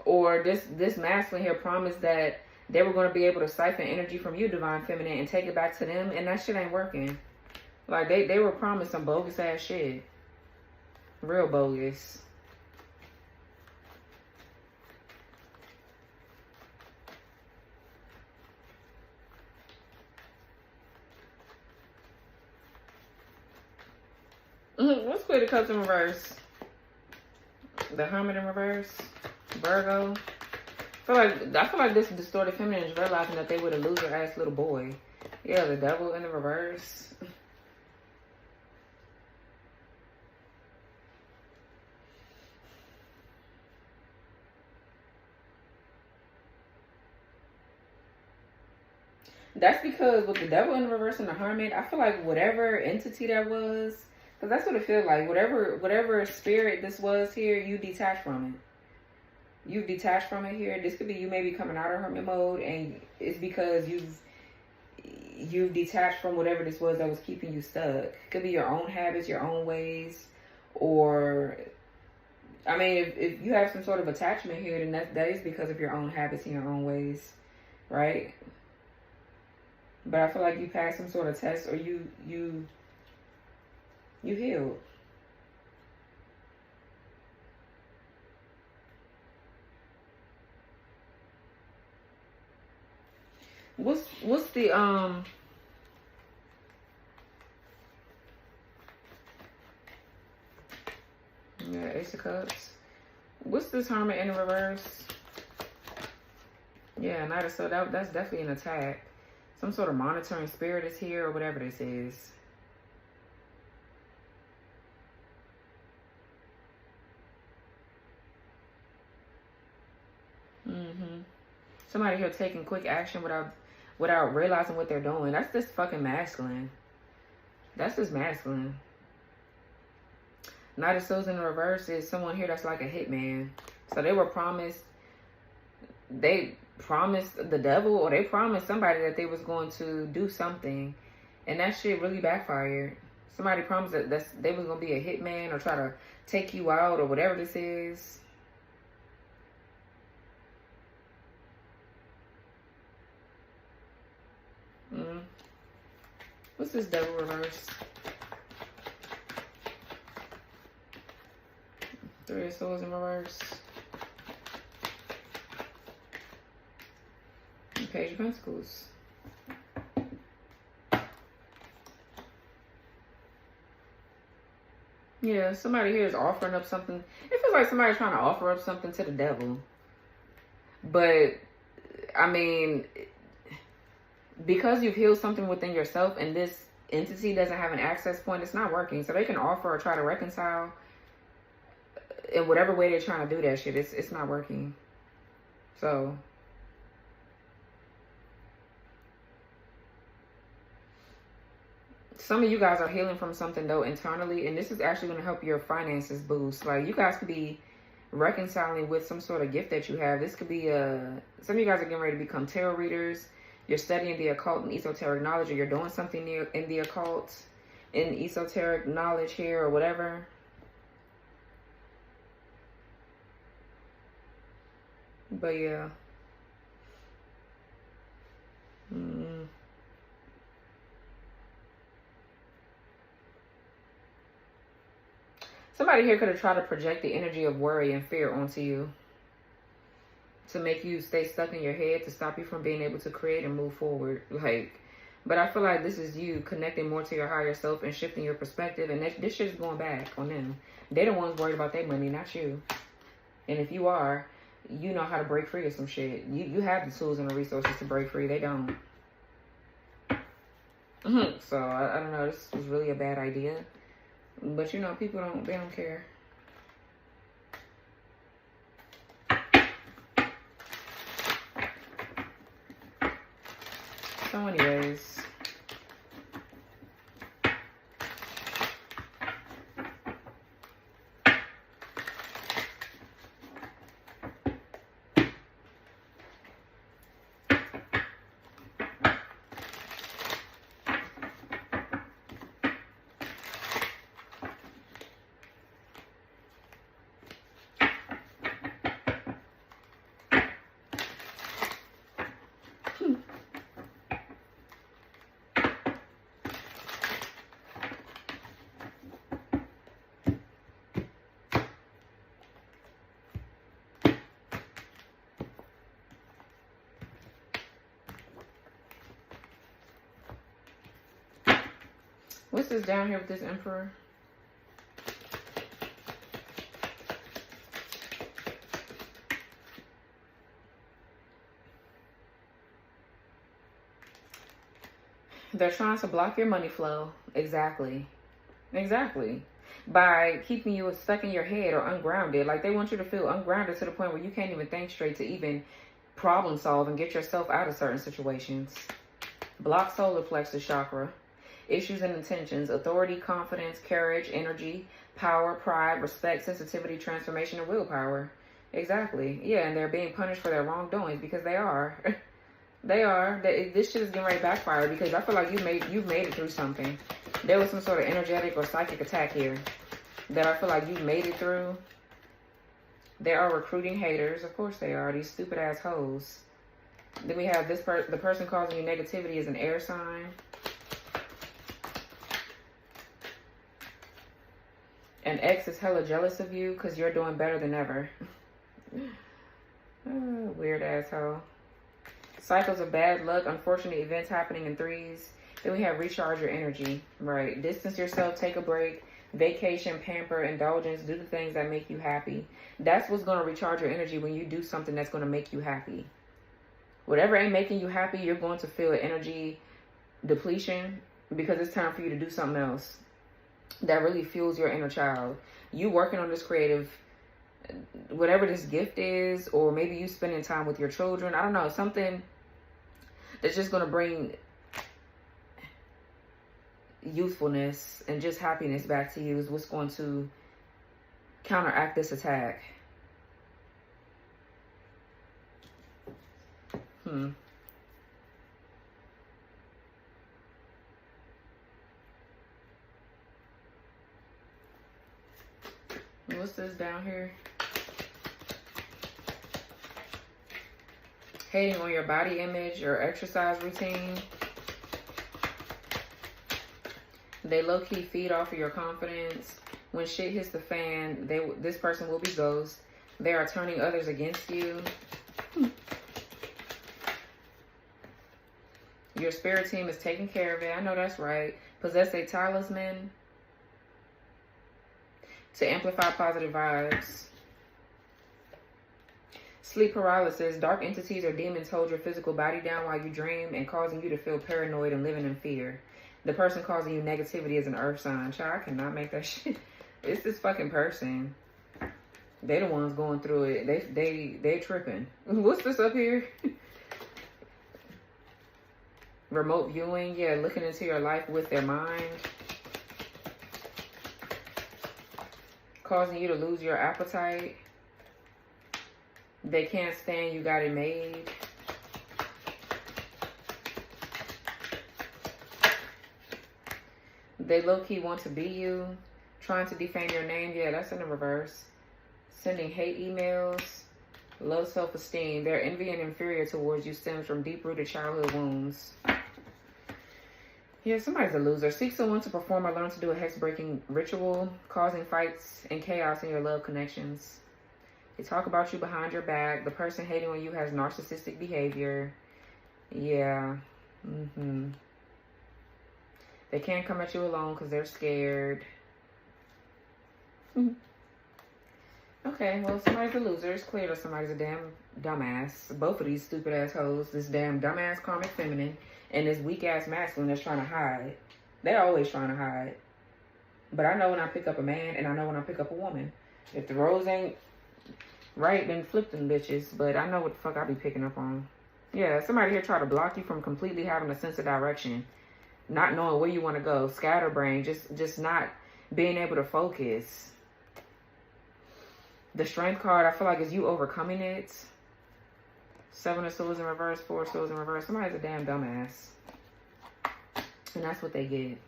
S1: or this masculine here promised that they were going to be able to siphon energy from you, Divine Feminine, and take it back to them, and that shit ain't working. Like, they were promised some bogus ass shit. Real bogus. Let's clear the cups in reverse. The Hermit in reverse. Virgo. I feel like this distorted feminine is realizing that they were a loser ass little boy. Yeah, the Devil in the reverse. That's because with the Devil in the reverse and the Hermit, I feel like whatever entity that was, because that's what it feels like. Whatever spirit this was here, you detach from it. you've detached from it here. This could be you maybe coming out of hermit mode, and it's because you've detached from whatever this was that was keeping you stuck. It could be your own habits, your own ways, or I mean, if you have some sort of attachment here, then that is because of your own habits and your own ways, right? But I feel like you passed some sort of test, or you healed. What's the yeah, Ace of Cups. What's this Hermit in the reverse? Yeah, Knight of Swords. That's definitely an attack. Some sort of monitoring spirit is here, or whatever this is. Somebody here taking quick action without realizing what they're doing. That's just fucking masculine. That's just masculine. Knight of Swords in the reverse is someone here that's like a hitman. So they promised the devil, or they promised somebody that they was going to do something, and that shit really backfired. Somebody promised that they was going to be a hitman or try to take you out or whatever this is. What's this devil reverse? Three of Swords in reverse. Page of Pentacles. Yeah, somebody here is offering up something. It feels like somebody's trying to offer up something to the devil. But, I mean, because you've healed something within yourself and this entity doesn't have an access point, it's not working. So they can offer or try to reconcile in whatever way they're trying to do that shit. It's not working. So some of you guys are healing from something though internally, and this is actually going to help your finances boost. Like, you guys could be reconciling with some sort of gift that you have. This could be some of you guys are getting ready to become tarot readers. You're studying the occult and esoteric knowledge, or you're doing something in the occult and esoteric knowledge here or whatever. But yeah. Somebody here could have tried to project the energy of worry and fear onto you to make you stay stuck in your head, to stop you from being able to create and move forward. Like, but I feel like this is you connecting more to your higher self and shifting your perspective, and this shit is going back on them. They're the ones worried about their money, not you. And if you are, you know how to break free of some shit. You have the tools and the resources to break free. They don't. So I don't know. This was really a bad idea. But you know, people they don't care. So anyways. What's this down here with this Emperor? They're trying to block your money flow. Exactly. Exactly. By keeping you stuck in your head or ungrounded. Like, they want you to feel ungrounded to the point where you can't even think straight to even problem solve and get yourself out of certain situations. Block solar plexus chakra. Issues and intentions, authority, confidence, courage, energy, power, pride, respect, sensitivity, transformation, and willpower. Exactly. Yeah, and they're being punished for their wrongdoings because they are. They are. This shit is getting ready to backfire because I feel like you've made it through something. There was some sort of energetic or psychic attack here that I feel like you've made it through. They are recruiting haters. Of course they are. These stupid ass hoes. Then we have this the person causing you negativity is an air sign. An ex is hella jealous of you because you're doing better than ever. Weird asshole. Cycles of bad luck, unfortunate events happening in threes. Then we have recharge your energy, right? Distance yourself, take a break, vacation, pamper, indulgence, do the things that make you happy. That's what's going to recharge your energy when you do something that's going to make you happy. Whatever ain't making you happy, you're going to feel energy depletion because it's time for you to do something else that really fuels your inner child. You working on this creative, whatever this gift is, or maybe you spending time with your children. I don't know, something that's just going to bring youthfulness and just happiness back to you is what's going to counteract this attack. What's this down here? Hating on your body image or exercise routine. They low-key feed off of your confidence. When shit hits the fan, this person will be ghost. They are turning others against you. Your spirit team is taking care of it. I know that's right. Possess a talisman to amplify positive vibes. Sleep paralysis. Dark entities or demons hold your physical body down while you dream and causing you to feel paranoid and living in fear. The person causing you negativity is an earth sign. Child, I cannot make that shit. It's this fucking person. They the ones going through it. They tripping. What's this up here? Remote viewing. Yeah, looking into your life with their mind. Causing you to lose your appetite. They can't stand you got it made. They low-key want to be you. Trying to defame your name. Yeah, that's in the reverse. Sending hate emails. Low self-esteem. Their envy and inferior towards you stems from deep-rooted childhood wounds. Yeah, somebody's a loser. Seek someone to perform or learn to do a hex-breaking ritual, causing fights and chaos in your love connections. They talk about you behind your back. The person hating on you has narcissistic behavior. Yeah. They can't come at you alone because they're scared. Okay, well, somebody's a loser. It's clear that somebody's a damn dumbass. Both of these stupid assholes. This damn dumbass karmic feminine and this weak-ass masculine that's trying to hide. They're always trying to hide. But I know when I pick up a man and I know when I pick up a woman. If the roles ain't right, then flip them bitches. But I know what the fuck I be picking up on. Yeah, somebody here try to block you from completely having a sense of direction. Not knowing where you want to go. Scatterbrain. Just not being able to focus. The strength card, I feel like, is you overcoming it. 7 of swords in reverse, 4 of swords in reverse. Somebody's a damn dumbass. And that's what they get.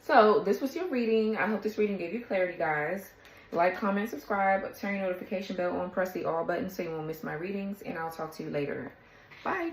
S1: So, this was your reading. I hope this reading gave you clarity, guys. Like, comment, subscribe, turn your notification bell on, press the all button so you won't miss my readings. And I'll talk to you later. Bye.